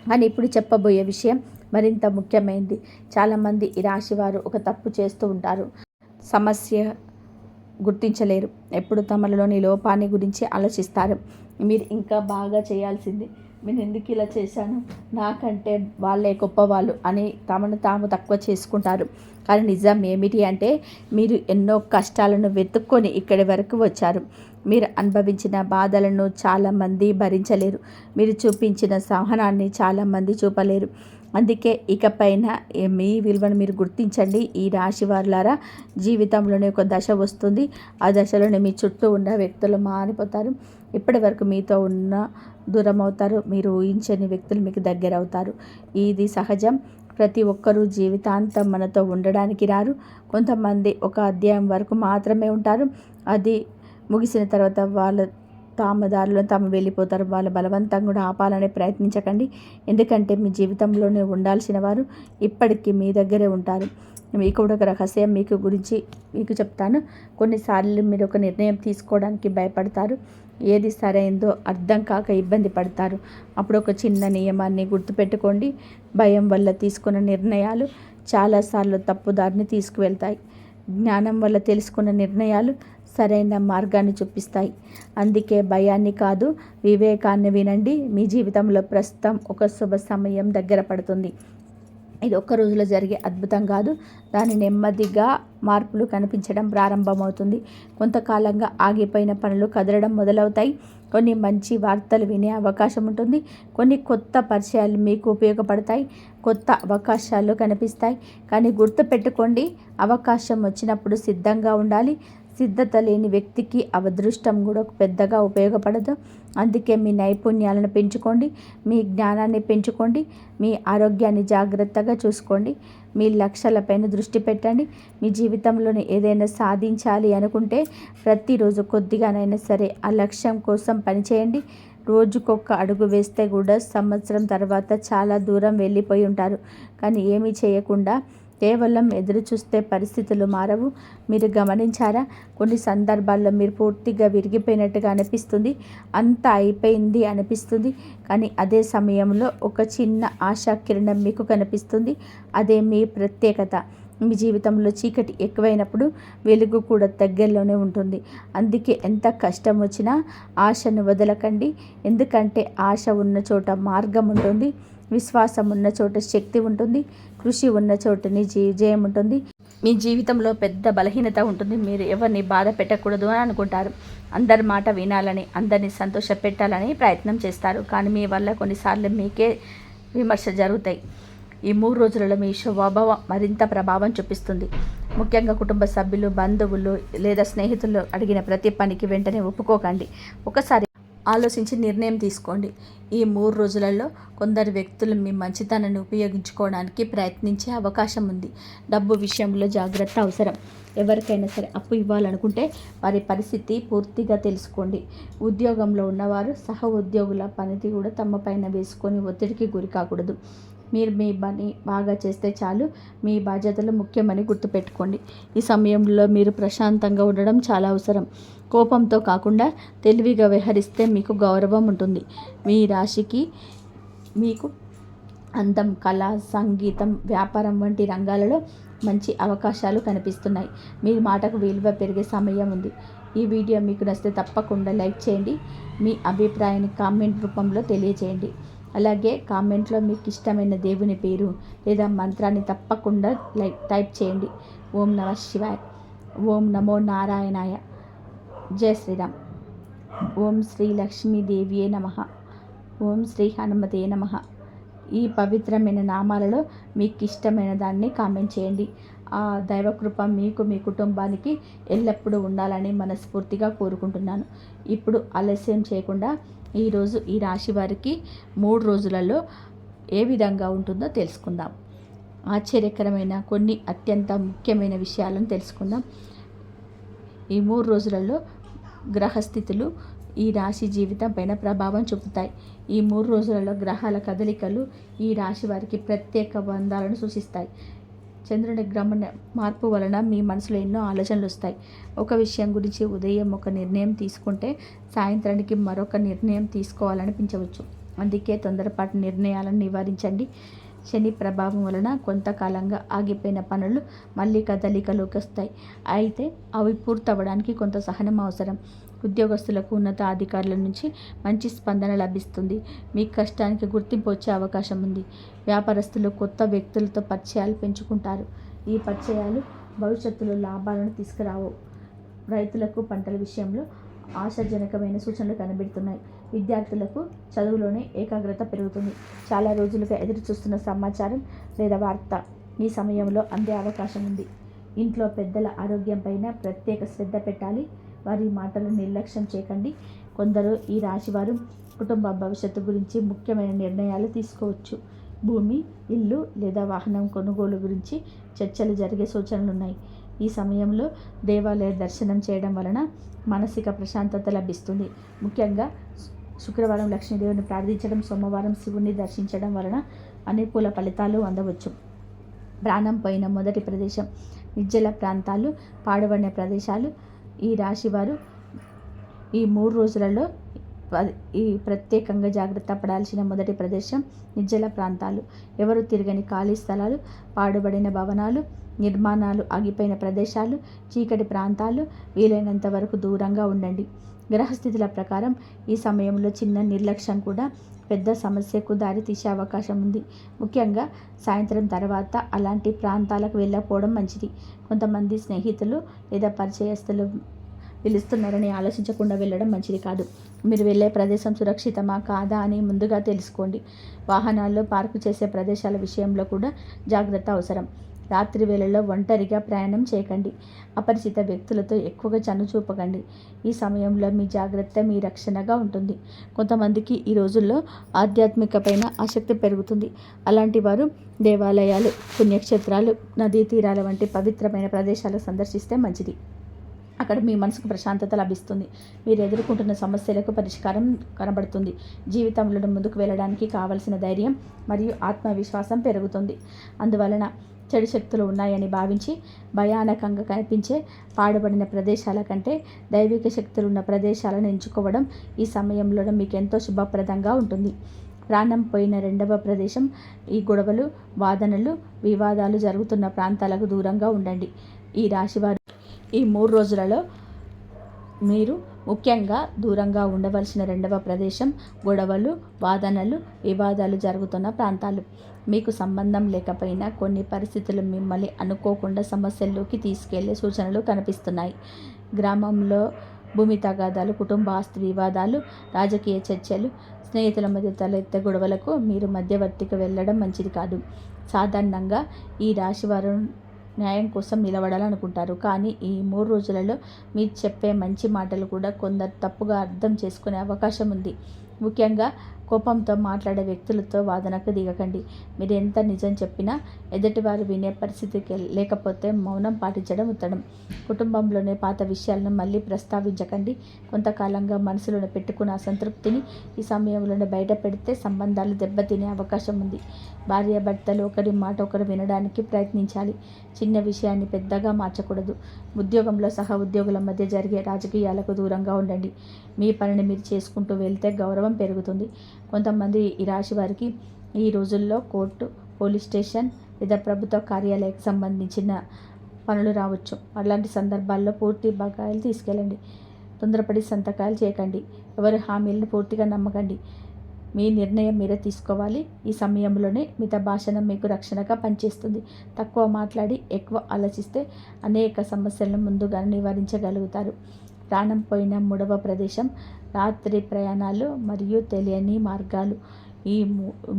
కానీ ఇప్పుడు చెప్పబోయే విషయం మరింత ముఖ్యమైనది. చాలామంది ఈ రాశివారు ఒక తప్పు చేస్తూ ఉంటారు. సమస్య గుర్తించలేరు. ఎప్పుడు తమలోని లోపాన్ని గురించి ఆలోచిస్తారు. మీరు ఇంకా బాగా చేయాల్సింది, నేను ఎందుకు ఇలా చేశాను, నాకంటే వాళ్ళే గొప్పవాళ్ళు అని తమను తాము తక్కువ చేసుకుంటారు. కానీ నిజం ఏమిటి అంటే మీరు ఎన్నో కష్టాలను వెతుక్కొని ఇక్కడి వరకు వచ్చారు. మీరు అనుభవించిన బాధలను చాలామంది భరించలేరు. మీరు చూపించిన సహనాన్ని చాలామంది చూపలేరు. అందుకే ఇకపైన మీ విలువను మీరు గుర్తించండి. ఈ రాశి వారులారా, జీవితంలోనే ఒక దశ వస్తుంది. ఆ దశలోనే మీ చుట్టూ ఉన్న వ్యక్తులు మారిపోతారు. ఇప్పటి వరకు మీతో ఉన్న దూరం అవుతారు. మీరు ఊహించని వ్యక్తులు మీకు దగ్గర అవుతారు. ఇది సహజం. ప్రతి ఒక్కరూ జీవితాంతం మనతో ఉండడానికి రారు. కొంతమంది ఒక అధ్యాయం వరకు మాత్రమే ఉంటారు. అది ముగిసిన తర్వాత వాళ్ళ దారిలో తాము వెళ్ళిపోతారు. వాళ్ళు బలవంతంగా కూడా ఆపాలనే ప్రయత్నించకండి. ఎందుకంటే మీ జీవితంలోనే ఉండాల్సిన వారు ఇప్పటికీ మీ దగ్గరే ఉంటారు. మీకు కూడా ఒక రహస్యం మీకు చెప్తాను. కొన్నిసార్లు మీరు ఒక నిర్ణయం తీసుకోవడానికి భయపడతారు. ఏది సరైందో అర్థం కాక ఇబ్బంది పడతారు. అప్పుడు ఒక చిన్న నియమాన్ని గుర్తుపెట్టుకోండి. భయం వల్ల తీసుకున్న నిర్ణయాలు చాలాసార్లు తప్పుదారిని తీసుకువెళ్తాయి. జ్ఞానం వల్ల తెలుసుకున్న నిర్ణయాలు సరైన మార్గాన్ని చూపిస్తాయి. అందుకే భయాన్ని కాదు, వివేకాన్ని వినండి. మీ జీవితంలో ప్రస్తుతం ఒక శుభ సమయం దగ్గర పడుతుంది. ఇది ఒక్క రోజులో జరిగే అద్భుతం కాదు. దాని నెమ్మదిగా మార్పులు కనిపించడం ప్రారంభమవుతుంది. కొంతకాలంగా ఆగిపోయిన పనులు కదలడం మొదలవుతాయి. కొన్ని మంచి వార్తలు వినే అవకాశం ఉంటుంది. కొన్ని కొత్త పరిచయాలు మీకు ఉపయోగపడతాయి. కొత్త అవకాశాలు కనిపిస్తాయి. కానీ గుర్తుపెట్టుకోండి, అవకాశం వచ్చినప్పుడు సిద్ధంగా ఉండాలి. సిద్ధత లేని వ్యక్తికి అదృష్టం కూడా పెద్దగా ఉపయోగపడదు. అందుకే మీ నైపుణ్యాలను పెంచుకోండి, మీ జ్ఞానాన్ని పెంచుకోండి, మీ ఆరోగ్యాన్ని జాగ్రత్తగా చూసుకోండి, మీ లక్ష్యాలపైన దృష్టి పెట్టండి. మీ జీవితంలోని ఏదైనా సాధించాలి అనుకుంటే ప్రతిరోజు కొద్దిగానైనా సరే ఆ లక్ష్యం కోసం పనిచేయండి. రోజుకొక అడుగు వేస్తే కూడా సంవత్సరం తర్వాత చాలా దూరం వెళ్ళిపోయి ఉంటారు. కానీ ఏమీ చేయకుండా కేవలం ఎదురు చూస్తే పరిస్థితులు మారవు. మీరు గమనించారా? కొన్ని సందర్భాల్లో మీరు పూర్తిగా విరిగిపోయినట్టుగా అనిపిస్తుంది. అంతా అయిపోయింది అనిపిస్తుంది. కానీ అదే సమయంలో ఒక చిన్న ఆశా కిరణం మీకు కనిపిస్తుంది. అదే మీ ప్రత్యేకత. మీ జీవితంలో చీకటి ఎక్కువైనప్పుడు వెలుగు కూడా దగ్గరలోనే ఉంటుంది. అందుకే ఎంత కష్టం వచ్చినా ఆశను వదలకండి. ఎందుకంటే ఆశ ఉన్న చోట మార్గం ఉంటుంది. విశ్వాసం ఉన్న చోట శక్తి ఉంటుంది. కృషి ఉన్న చోటని విజయం ఉంటుంది. మీ జీవితంలో పెద్ద బలహీనత ఉంటుంది. మీరు ఎవరిని బాధ పెట్టకూడదు అని అనుకుంటారు. అందరి మాట వినాలని, అందరినీ సంతోష పెట్టాలని ప్రయత్నం చేస్తారు. కానీ మీ వల్ల కొన్నిసార్లు మీకే విమర్శ జరుగుతాయి. ఈ 3 రోజులలో మీ స్వభావం మరింత ప్రభావం చూపిస్తుంది. ముఖ్యంగా కుటుంబ సభ్యులు, బంధువులు లేదా స్నేహితులు అడిగిన ప్రతి పనికి వెంటనే ఒప్పుకోకండి. ఒకసారి ఆలోచించి నిర్ణయం తీసుకోండి. ఈ 3 రోజులలో కొందరు వ్యక్తులు మీ మంచితనాన్ని ఉపయోగించుకోవడానికి ప్రయత్నించే అవకాశం ఉంది. డబ్బు విషయంలో జాగ్రత్త అవసరం. ఎవరికైనా సరే అప్పు ఇవ్వాలనుకుంటే వారి పరిస్థితి పూర్తిగా తెలుసుకోండి. ఉద్యోగంలో ఉన్నవారు సహ ఉద్యోగుల పనిని కూడా తమ పైన వేసుకొని ఒత్తిడికి గురి కాకూడదు. మీరు మీ పని బాగా చేస్తే చాలు. మీ బాధ్యతలు ముఖ్యమని గుర్తుపెట్టుకోండి. ఈ సమయంలో మీరు ప్రశాంతంగా ఉండడం చాలా అవసరం. కోపంతో కాకుండా తెలివిగా వ్యవహరిస్తే మీకు గౌరవం ఉంటుంది. మీ రాశికి మీకు అందం, కళ, సంగీతం, వ్యాపారం వంటి రంగాలలో మంచి అవకాశాలు కనిపిస్తున్నాయి. మీ మాటకు విలువ పెరిగే సమయం ఉంది. ఈ వీడియో మీకు నచ్చితే తప్పకుండా లైక్ చేయండి. మీ అభిప్రాయాన్ని కామెంట్ రూపంలో తెలియజేయండి. అలాగే కామెంట్లో మీకు ఇష్టమైన దేవుని పేరు లేదా మంత్రాన్ని తప్పకుండా టైప్ చేయండి. ఓం నమః శివాయ, ఓం నమో నారాయణాయ, జై శ్రీరామ్, ఓం శ్రీ లక్ష్మీదేవియే నమః, ఓం శ్రీ హనుమతే నమః. ఈ పవిత్రమైన నామాలలో మీకు ఇష్టమైన దాన్ని కామెంట్ చేయండి. ఆ దైవకృప మీకు మీ కుటుంబానికి ఎల్లప్పుడూ ఉండాలని మనస్ఫూర్తిగా కోరుకుంటున్నాను. ఇప్పుడు ఆలస్యం చేయకుండా ఈరోజు ఈ రాశి వారికి 3 రోజులలో ఏ విధంగా ఉంటుందో తెలుసుకుందాం. ఆశ్చర్యకరమైన కొన్ని అత్యంత ముఖ్యమైన విషయాలను తెలుసుకుందాం. ఈ 3 రోజులలో గ్రహస్థితులు ఈ రాశి జీవితం పైన ప్రభావం చూపుతాయి. ఈ 3 రోజులలో గ్రహాల కదలికలు ఈ రాశి వారికి ప్రత్యేక బంధాలను సూచిస్తాయి. చంద్రుని గమన మార్పు వలన మీ మనసులో ఎన్నో ఆలోచనలు వస్తాయి. ఒక విషయం గురించి ఉదయం ఒక నిర్ణయం తీసుకుంటే సాయంత్రానికి మరొక నిర్ణయం తీసుకోవాలనిపించవచ్చు. అందుకే తొందరపాటు నిర్ణయాలను నివారించండి. శని ప్రభావం వలన కొంతకాలంగా ఆగిపోయిన పనులు మళ్ళీ కదలికలోకి వస్తాయి. అయితే అవి పూర్తవడానికి కొంత సహనం అవసరం. ఉద్యోగస్తులకు ఉన్నత అధికారుల నుంచి మంచి స్పందన లభిస్తుంది. మీ కష్టానికి గుర్తింపు వచ్చే అవకాశం ఉంది. వ్యాపారస్తులు కొత్త వ్యక్తులతో పరిచయాలు పెంచుకుంటారు. ఈ పరిచయాలు భవిష్యత్తులో లాభాలను తీసుకురావు. రైతులకు పంటల విషయంలో ఆశాజనకమైన సూచనలు కనబడుతున్నాయి. విద్యార్థులకు చదువులోనే ఏకాగ్రత పెరుగుతుంది. చాలా రోజులుగా ఎదురు చూస్తున్న సమాచారం లేదా వార్త ఈ సమయంలో అందే అవకాశం ఉంది. ఇంట్లో పెద్దల ఆరోగ్యం పైన ప్రత్యేక శ్రద్ధ పెట్టాలి. వారి మాటలను నిర్లక్ష్యం చేయకండి. కొందరు ఈ రాశివారు కుటుంబ భవిష్యత్తు గురించి ముఖ్యమైన నిర్ణయాలు తీసుకోవచ్చు. భూమి, ఇల్లు లేదా వాహనం కొనుగోలు గురించి చర్చలు జరిగే సూచనలు ఉన్నాయి. ఈ సమయంలో దేవాలయ దర్శనం చేయడం వలన మానసిక ప్రశాంతత లభిస్తుంది. ముఖ్యంగా శుక్రవారం లక్ష్మీదేవిని ప్రార్థించడం, సోమవారం శివుని దర్శించడం వలన అనుకూల ఫలితాలు అందవచ్చు. ప్రాణం పోయిన మొదటి ప్రదేశం నిర్జల ప్రాంతాలు, పాడుబడిన ప్రదేశాలు. ఈ రాశివారు ఈ 3 రోజులలో ఈ ప్రత్యేకంగా జాగ్రత్త పడాల్సిన మొదటి ప్రదేశం నిర్జల ప్రాంతాలు. ఎవరు తిరగని ఖాళీ స్థలాలు, పాడుబడిన భవనాలు, నిర్మాణాలు ఆగిపోయిన ప్రదేశాలు, చీకటి ప్రాంతాలు వీలైనంత వరకు దూరంగా ఉండండి. గ్రహస్థితుల ప్రకారం ఈ సమయంలో చిన్న నిర్లక్ష్యం కూడా పెద్ద సమస్యకు దారితీసే అవకాశం ఉంది. ముఖ్యంగా సాయంత్రం తర్వాత అలాంటి ప్రాంతాలకు వెళ్ళకపోవడం మంచిది. కొంతమంది స్నేహితులు లేదా పరిచయస్తులు పిలుస్తున్నారని ఆలోచించకుండా వెళ్ళడం మంచిది కాదు. మీరు వెళ్ళే ప్రదేశం సురక్షితమా కాదా అని ముందుగా తెలుసుకోండి. వాహనాల్లో పార్కు చేసే ప్రదేశాల విషయంలో కూడా జాగ్రత్త అవసరం. రాత్రి వేళల్లో ఒంటరిగా ప్రయాణం చేయకండి. అపరిచిత వ్యక్తులతో ఎక్కువగా చనువు చూపకండి. ఈ సమయంలో మీ జాగ్రత్త మీ రక్షణగా ఉంటుంది. కొంతమందికి ఈ రోజుల్లో ఆధ్యాత్మికపైన ఆసక్తి పెరుగుతుంది. అలాంటి వారు దేవాలయాలు, పుణ్యక్షేత్రాలు, నదీ తీరాల వంటి పవిత్రమైన ప్రదేశాలు సందర్శిస్తే మంచిది. అక్కడ మీ మనసుకు ప్రశాంతత లభిస్తుంది. మీరు ఎదుర్కొంటున్న సమస్యలకు పరిష్కారం కనబడుతుంది. జీవితంలో ముందుకు వెళ్ళడానికి కావలసిన ధైర్యం మరియు ఆత్మవిశ్వాసం పెరుగుతుంది. అందువలన చెడు శక్తులు ఉన్నాయని భావించి భయానకంగా కనిపించే పాడుబడిన ప్రదేశాల కంటే దైవిక శక్తులు ఉన్న ప్రదేశాలను ఎంచుకోవడం ఈ సమయంలో మీకు ఎంతో శుభప్రదంగా ఉంటుంది. ప్రాణం పోయిన 2వ ప్రదేశం ఈ గొడవలు, వాదనలు, వివాదాలు జరుగుతున్న ప్రాంతాలకు దూరంగా ఉండండి. ఈ రాశివారు ఈ 3 రోజులలో మీరు ముఖ్యంగా దూరంగా ఉండవలసిన 2వ ప్రదేశం గొడవలు, వాదనలు, వివాదాలు జరుగుతున్న ప్రాంతాలు. మీకు సంబంధం లేకపోయినా కొన్ని పరిస్థితులు మిమ్మల్ని అనుకోకుండా సమస్యల్లోకి తీసుకెళ్లే సూచనలు కనిపిస్తున్నాయి. గ్రామంలో భూమి తగాదాలు, కుటుంబ ఆస్తి వివాదాలు, రాజకీయ చర్చలు, స్నేహితుల మధ్య తలెత్తే గొడవలకు మీరు మధ్యవర్తికి వెళ్ళడం మంచిది కాదు. సాధారణంగా ఈ రాశివారు న్యాయం కోసం నిలబడాలనుకుంటారు. కానీ ఈ 3 రోజులలో మీరు చెప్పే మంచి మాటలు కూడా కొందరు తప్పుగా అర్థం చేసుకునే అవకాశం ఉంది. ముఖ్యంగా కోపంతో మాట్లాడే వ్యక్తులతో వాదనకు దిగకండి. మీరు ఎంత నిజం చెప్పినా ఎదుటివారు వినే పరిస్థితికి లేకపోతే మౌనం పాటించడం ఉత్తమం. కుటుంబంలోనే పాత విషయాలను మళ్ళీ ప్రస్తావించకండి. కొంతకాలంగా మనసులోనే పెట్టుకున్న అసంతృప్తిని ఈ సమయంలోనే బయట పెడితే సంబంధాలు దెబ్బతినే అవకాశం ఉంది. భార్యాభర్తలు ఒకరి మాట ఒకరు వినడానికి ప్రయత్నించాలి. చిన్న విషయాన్ని పెద్దగా మార్చకూడదు. ఉద్యోగంలో సహా ఉద్యోగుల మధ్య జరిగే రాజకీయాలకు దూరంగా ఉండండి. మీ పనిని మీరు చేసుకుంటూ వెళ్తే గౌరవం పెరుగుతుంది. కొంతమంది ఈ రాశి వారికి ఈ రోజుల్లో కోర్టు, పోలీస్ స్టేషన్ లేదా ప్రభుత్వ కార్యాలయానికి సంబంధించిన పనులు రావచ్చు. అలాంటి సందర్భాల్లో పూర్తి బకాయిలు తీసుకెళ్ళండి. తొందరపడి సంతకాలు చేయకండి. ఎవరి హామీలను పూర్తిగా నమ్మకండి. మీ నిర్ణయం మీరే తీసుకోవాలి. ఈ సమయంలోనే మిత భాషణం మీకు రక్షణగా పనిచేస్తుంది. తక్కువ మాట్లాడి ఎక్కువ ఆలోచిస్తే అనేక సమస్యలను ముందుగా నివారించగలుగుతారు. ప్రాణం పోయిన 3వ ప్రదేశం రాత్రి ప్రయాణాలు మరియు తెలియని మార్గాలు. ఈ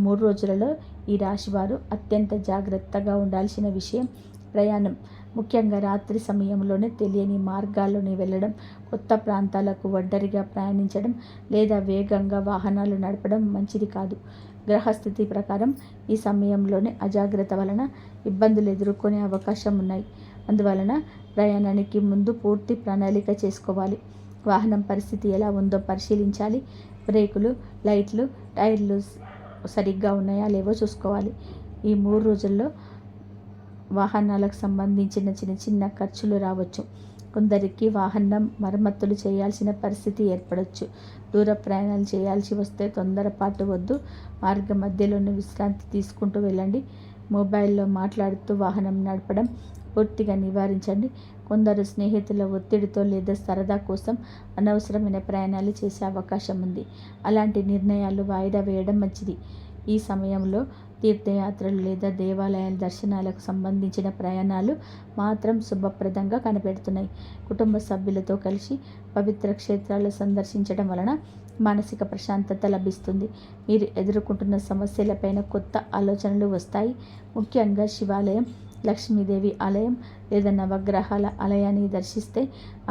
3 రోజులలో ఈ రాశివారు అత్యంత జాగ్రత్తగా ఉండాల్సిన విషయం ప్రయాణం ముఖ్యంగా రాత్రి సమయంలోనే తెలియని మార్గాల్లోనే వెళ్ళడం, కొత్త ప్రాంతాలకు ఒంటరిగా ప్రయాణించడం లేదా వేగంగా వాహనాలు నడపడం మంచిది కాదు. గ్రహస్థితి ప్రకారం ఈ సమయంలోనే అజాగ్రత్త వలన ఇబ్బందులు ఎదుర్కొనే అవకాశం ఉన్నాయి. అందువలన ప్రయాణానికి ముందు పూర్తి ప్రణాళిక చేసుకోవాలి. వాహనం పరిస్థితి ఎలా ఉందో పరిశీలించాలి. బ్రేకులు, లైట్లు, టైర్లు సరిగ్గా ఉన్నాయా లేవో చూసుకోవాలి. ఈ 3 రోజుల్లో వాహనాలకు సంబంధించిన చిన్న చిన్న ఖర్చులు రావచ్చు. కొందరికి వాహనం మరమ్మతులు చేయాల్సిన పరిస్థితి ఏర్పడవచ్చు. దూర ప్రయాణాలు చేయాల్సి వస్తే తొందరపాటు వద్దు. మార్గ మధ్యలోనే విశ్రాంతి తీసుకుంటూ వెళ్ళండి. మొబైల్లో మాట్లాడుతూ వాహనం నడపడం పూర్తిగా నివారించండి. కొందరు స్నేహితుల ఒత్తిడితో లేదా సరదా కోసం అనవసరమైన ప్రయాణాలు చేసే అవకాశం ఉంది. అలాంటి నిర్ణయాలు వాయిదా వేయడం మంచిది. ఈ సమయంలో తీర్థయాత్రలు లేదా దేవాలయాల దర్శనాలకు సంబంధించిన ప్రయాణాలు మాత్రం శుభప్రదంగా కనిపెడుతున్నాయి. కుటుంబ సభ్యులతో కలిసి పవిత్ర క్షేత్రాలు సందర్శించడం వలన మానసిక ప్రశాంతత లభిస్తుంది. మీరు ఎదుర్కొంటున్న సమస్యలపైన కొత్త ఆలోచనలు వస్తాయి. ముఖ్యంగా శివాలయం, లక్ష్మీదేవి ఆలయం లేదా నవగ్రహాల ఆలయాన్ని దర్శిస్తే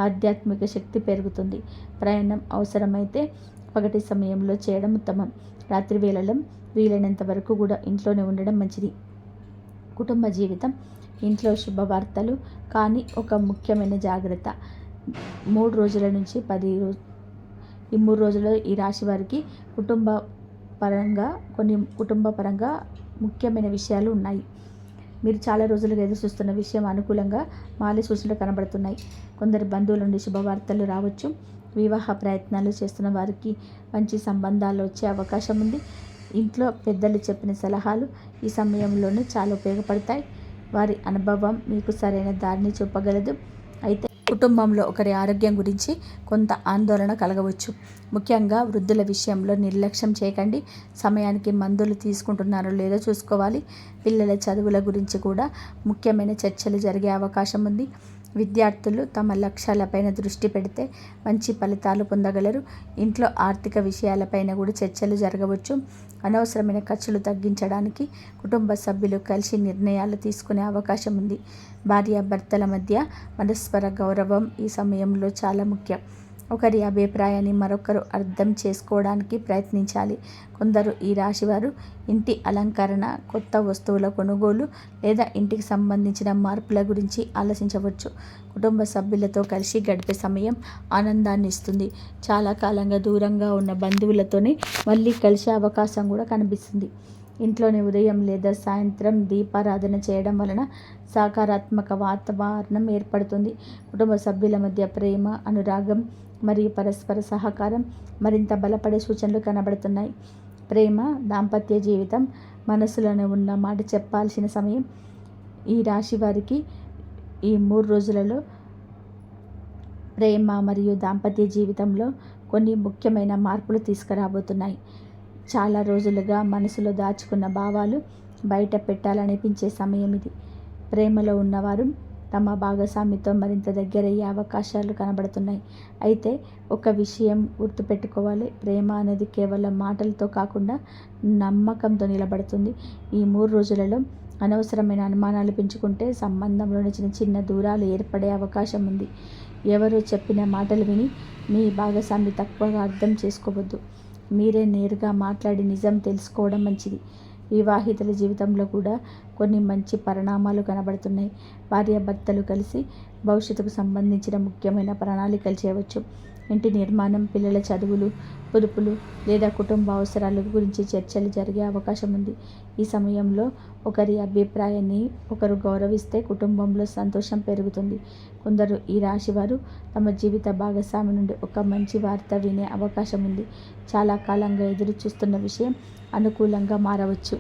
ఆధ్యాత్మిక శక్తి పెరుగుతుంది. ప్రయాణం అవసరమైతే పగటి సమయంలో చేయడం ఉత్తమం. రాత్రి వేళలో వీలైనంత వరకు కూడా ఇంట్లోనే ఉండడం మంచిది. కుటుంబ జీవితం, ఇంట్లో శుభవార్తలు కానీ ఒక ముఖ్యమైన జాగ్రత్త. 3 రోజుల నుంచి 10 రోజులు ఈ 3 రోజుల్లో ఈ రాశి వారికి కుటుంబ పరంగా ముఖ్యమైన విషయాలు ఉన్నాయి. మీరు చాలా రోజులుగా ఎదురు చూస్తున్న విషయం అనుకూలంగా మారే సూచనలు కనబడుతున్నాయి. కొందరు బంధువుల నుండి శుభవార్తలు రావచ్చు. వివాహ ప్రయత్నాలు చేస్తున్న వారికి మంచి సంబంధాలు వచ్చే అవకాశం ఉంది. ఇంట్లో పెద్దలు చెప్పిన సలహాలు ఈ సమయంలోనే చాలా ఉపయోగపడతాయి. వారి అనుభవం మీకు సరైన దారిని చూపగలదు. అయితే కుటుంబంలో ఒకరి ఆరోగ్యం గురించి కొంత ఆందోళన కలగవచ్చు. ముఖ్యంగా వృద్ధుల విషయంలో నిర్లక్ష్యం చేయకండి. సమయానికి మందులు తీసుకుంటున్నారో లేదో చూసుకోవాలి. పిల్లల చదువుల గురించి కూడా ముఖ్యమైన చర్చలు జరిగే అవకాశం ఉంది. విద్యార్థులు తమ లక్ష్యాలపైన దృష్టి పెడితే మంచి ఫలితాలు పొందగలరు. ఇంట్లో ఆర్థిక విషయాలపైన కూడా చర్చలు జరగవచ్చు. అనవసరమైన ఖర్చులు తగ్గించడానికి కుటుంబ సభ్యులు కలిసి నిర్ణయాలు తీసుకునే అవకాశం ఉంది. భార్యాభర్తల మధ్య పరస్పర గౌరవం ఈ సమయంలో చాలా ముఖ్యం. ఒకరి అభిప్రాయాన్ని మరొకరు అర్థం చేసుకోవడానికి ప్రయత్నించాలి. కొందరు ఈ రాశివారు ఇంటి అలంకరణ, కొత్త వస్తువుల కొనుగోలు లేదా ఇంటికి సంబంధించిన మార్పుల గురించి ఆలోచించవచ్చు. కుటుంబ సభ్యులతో కలిసి గడిపే సమయం ఆనందాన్ని ఇస్తుంది. చాలా కాలంగా దూరంగా ఉన్న బంధువులతోనే మళ్ళీ కలిసే అవకాశం కూడా కనిపిస్తుంది. ఇంట్లోనే ఉదయం లేదా సాయంత్రం దీపారాధన చేయడం వలన సకారాత్మక వాతావరణం ఏర్పడుతుంది. కుటుంబ సభ్యుల మధ్య ప్రేమ, అనురాగం మరియు పరస్పర సహకారం మరింత బలపడే సూచనలు కనబడుతున్నాయి. ప్రేమ, దాంపత్య జీవితం మనసులోనే ఉన్న మాట చెప్పాల్సిన సమయం. ఈ రాశి వారికి ఈ 3 రోజులలో ప్రేమ మరియు దాంపత్య జీవితంలో కొన్ని ముఖ్యమైన మార్పులు తీసుకురాబోతున్నాయి. చాలా రోజులుగా మనసులో దాచుకున్న భావాలు బయట పెట్టాలనిపించే సమయం ఇది. ప్రేమలో ఉన్నవారు తమ భాగస్వామితో మరింత దగ్గరయ్యే అవకాశాలు కనబడుతున్నాయి. అయితే ఒక విషయం గుర్తుపెట్టుకోవాలి. ప్రేమ అనేది కేవలం మాటలతో కాకుండా నమ్మకంతో నిలబడుతుంది. ఈ 3 రోజులలో అనవసరమైన అనుమానాలు పెంచుకుంటే సంబంధంలోని చిన్న చిన్న దూరాలు ఏర్పడే అవకాశం ఉంది. ఎవరో చెప్పిన మాటలు విని మీ భాగస్వామి తక్కువగా అర్థం చేసుకోవద్దు. మీరే నేరుగా మాట్లాడి నిజం తెలుసుకోవడం మంచిది. వివాహితుల జీవితంలో కూడా కొన్ని మంచి పరిణామాలు కనబడుతున్నాయి. భార్యాభర్తలు కలిసి భవిష్యత్తుకు సంబంధించిన ముఖ్యమైన ప్రణాళికలు చేయవచ్చు. ఇంటి నిర్మాణం, పిల్లల చదువులు, పొదుపులు లేదా కుటుంబ అవసరాల గురించి చర్చలు జరిగే అవకాశం ఉంది. ఈ సమయంలో ఒకరి అభిప్రాయాన్ని ఒకరు గౌరవిస్తే కుటుంబంలో సంతోషం పెరుగుతుంది. కొందరు ఈ రాశివారు తమ జీవిత భాగస్వామి నుండి ఒక మంచి వార్త వినే అవకాశం ఉంది. చాలా కాలంగా ఎదురు చూస్తున్న విషయం అనుకూలంగా మారవచ్చు.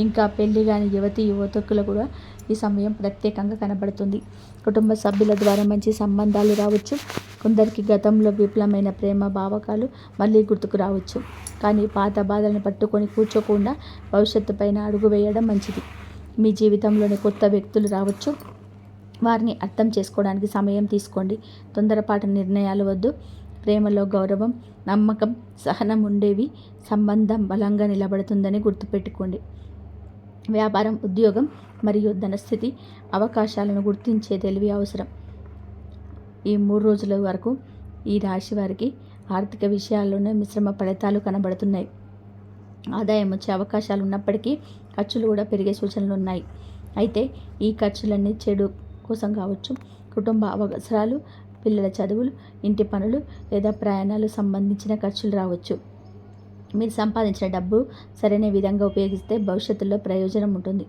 ఇంకా పెళ్లి కాని యువతకులు కూడా ఈ సమయం ప్రత్యేకంగా కనబడుతుంది. కుటుంబ సభ్యుల ద్వారా మంచి సంబంధాలు రావచ్చు. కొందరికి గతంలో విఫలమైన ప్రేమ భావకాలు మళ్ళీ గుర్తుకు రావచ్చు. కానీ పాత బాధలను పట్టుకొని కూర్చోకుండా భవిష్యత్తు పైన అడుగు వేయడం మంచిది. మీ జీవితంలోని కొత్త వ్యక్తులు రావచ్చు. వారిని అర్థం చేసుకోవడానికి సమయం తీసుకోండి. తొందరపాటు నిర్ణయాలు వద్దు. ప్రేమలో గౌరవం, నమ్మకం, సహనం ఉండేవి సంబంధం బలంగా నిలబడుతుందని గుర్తుపెట్టుకోండి. వ్యాపారం, ఉద్యోగం మరియు ధనస్థితి అవకాశాలను గుర్తించే తెలివి అవసరం. ఈ 3 రోజుల వరకు ఈ రాశి వారికి ఆర్థిక విషయాల్లోనే మిశ్రమ ఫలితాలు కనబడుతున్నాయి. ఆదాయం వచ్చే అవకాశాలు ఉన్నప్పటికీ ఖర్చులు కూడా పెరిగే సూచనలు ఉన్నాయి. అయితే ఈ ఖర్చులన్నీ చెడు కోసం కావచ్చు. కుటుంబ అవసరాలు, పిల్లల చదువులు, ఇంటి పనులు లేదా ప్రయాణాలు సంబంధించిన ఖర్చులు రావచ్చు. మీరు సంపాదించిన డబ్బు సరైన విధంగా ఉపయోగిస్తే భవిష్యత్తులో ప్రయోజనం ఉంటుంది.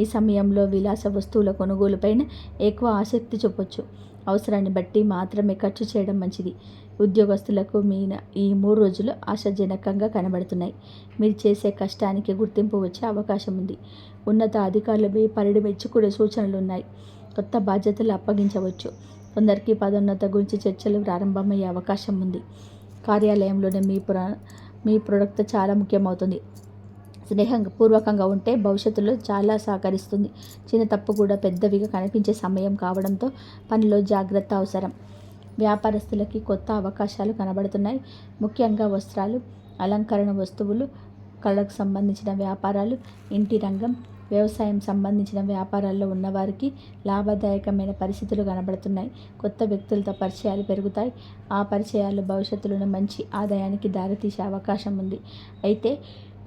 ఈ సమయంలో విలాస వస్తువుల కొనుగోలుపైన ఎక్కువ ఆసక్తి చూపొచ్చు. అవసరాన్ని బట్టి మాత్రమే ఖర్చు చేయడం మంచిది. ఉద్యోగస్తులకు ఈ 3 రోజులు ఆశాజనకంగా కనబడుతున్నాయి. మీరు చేసే కష్టానికి గుర్తింపు వచ్చే అవకాశం ఉంది. ఉన్నత అధికారులు మీ పనిని మెచ్చుకునే సూచనలు ఉన్నాయి. కొత్త బాధ్యతలు అప్పగించవచ్చు. కొందరికి పదోన్నత గురించి చర్చలు ప్రారంభమయ్యే అవకాశం ఉంది. కార్యాలయంలోనే మీ ప్రొడక్ట్ చాలా ముఖ్యమవుతుంది. స్నేహపూర్వకంగా ఉంటే భవిష్యత్తులో చాలా సహకరిస్తుంది. చిన్న తప్పు కూడా పెద్దవిగా కనిపించే సమయం కావడంతో పనిలో జాగ్రత్త అవసరం. వ్యాపారస్తులకి కొత్త అవకాశాలు కనబడుతున్నాయి. ముఖ్యంగా వస్త్రాలు, అలంకరణ వస్తువులు, కళకు సంబంధించిన వ్యాపారాలు, ఇంటి రంగం, వ్యవసాయం సంబంధించిన వ్యాపారాల్లో ఉన్నవారికి లాభదాయకమైన పరిస్థితులు కనబడుతున్నాయి. కొత్త వ్యక్తులతో పరిచయాలు పెరుగుతాయి. ఆ పరిచయాలు భవిష్యత్తులోనే మంచి ఆదాయానికి దారితీసే అవకాశం ఉంది. అయితే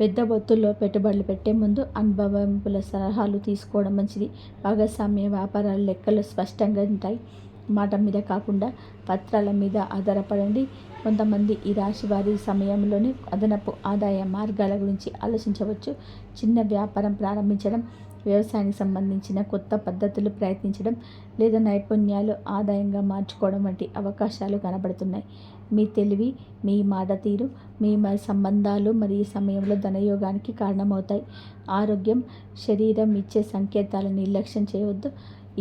పెద్ద మొత్తంలో పెట్టుబడులు పెట్టే ముందు అనుభవజ్ఞుల సలహాలు తీసుకోవడం మంచిది. భాగస్వామ్య వ్యాపారాల లెక్కలు స్పష్టంగా ఉంటాయి. మాట మీద కాకుండా పత్రాల మీద ఆధారపడండి. కొంతమంది ఈ రాశి వారి సమయంలోనే అదనపు ఆదాయ మార్గాల గురించి ఆలోచించవచ్చు. చిన్న వ్యాపారం ప్రారంభించడం, వ్యవసాయానికి సంబంధించిన కొత్త పద్ధతులు ప్రయత్నించడం లేదా నైపుణ్యాలు ఆదాయంగా మార్చుకోవడం వంటి అవకాశాలు కనబడుతున్నాయి. మీ తెలివి, మీ మాట తీరు, మీ సంబంధాలు మరియు ఈ సమయంలో ధనయోగానికి కారణమవుతాయి. ఆరోగ్యం, శరీరం ఇచ్చే సంకేతాలను నిర్లక్ష్యం చేయవద్దు.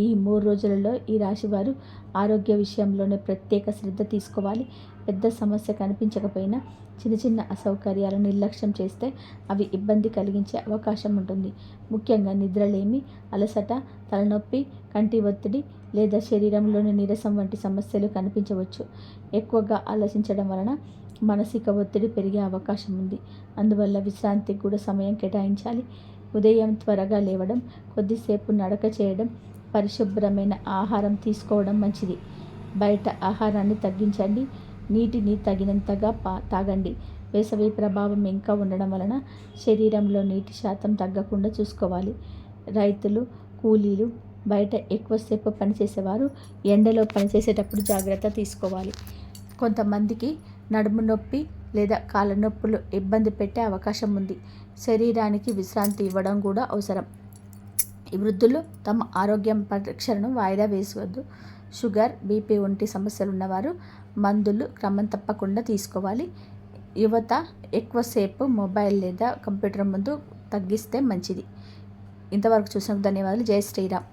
ఈ 3 రోజులలో ఈ రాశివారు ఆరోగ్య విషయంలోనే ప్రత్యేక శ్రద్ధ తీసుకోవాలి. పెద్ద సమస్య కనిపించకపోయినా చిన్న చిన్న అసౌకర్యాలను నిర్లక్ష్యం చేస్తే అవి ఇబ్బంది కలిగించే అవకాశం ఉంటుంది. ముఖ్యంగా నిద్రలేమి, అలసట, తలనొప్పి, కంటి ఒత్తిడి లేదా శరీరంలోని నీరసం వంటి సమస్యలు కనిపించవచ్చు. ఎక్కువగా ఆలోచించడం వలన మానసిక ఒత్తిడి పెరిగే అవకాశం ఉంది. అందువల్ల విశ్రాంతికి కూడా సమయం కేటాయించాలి. ఉదయం త్వరగా లేవడం, కొద్దిసేపు నడక చేయడం, పరిశుభ్రమైన ఆహారం తీసుకోవడం మంచిది. బయట ఆహారాన్ని తగ్గించండి. నీటిని తగినంతగా తాగండి. వేసవి ప్రభావం ఇంకా ఉండడం వలన శరీరంలో నీటి శాతం తగ్గకుండా చూసుకోవాలి. రైతులు, కూలీలు, బయట ఎక్కువసేపు పనిచేసేవారు ఎండలో పనిచేసేటప్పుడు జాగ్రత్త తీసుకోవాలి. కొంతమందికి నడుము నొప్పి లేదా కాళ్ళ నొప్పులు ఇబ్బంది పెట్టే అవకాశం ఉంది. శరీరానికి విశ్రాంతి ఇవ్వడం కూడా అవసరం. ఈ వృద్ధులు తమ ఆరోగ్యం పరీక్షలను వాయిదా వేసవద్దు. షుగర్, బీపీ వంటి సమస్యలు ఉన్నవారు మందులు క్రమం తప్పకుండా తీసుకోవాలి. యువత ఎక్కువసేపు మొబైల్ లేదా కంప్యూటర్ ముందు తగ్గిస్తే మంచిది. ఇంతవరకు చూసినందుకు ధన్యవాదాలు. జై శ్రీరామ్.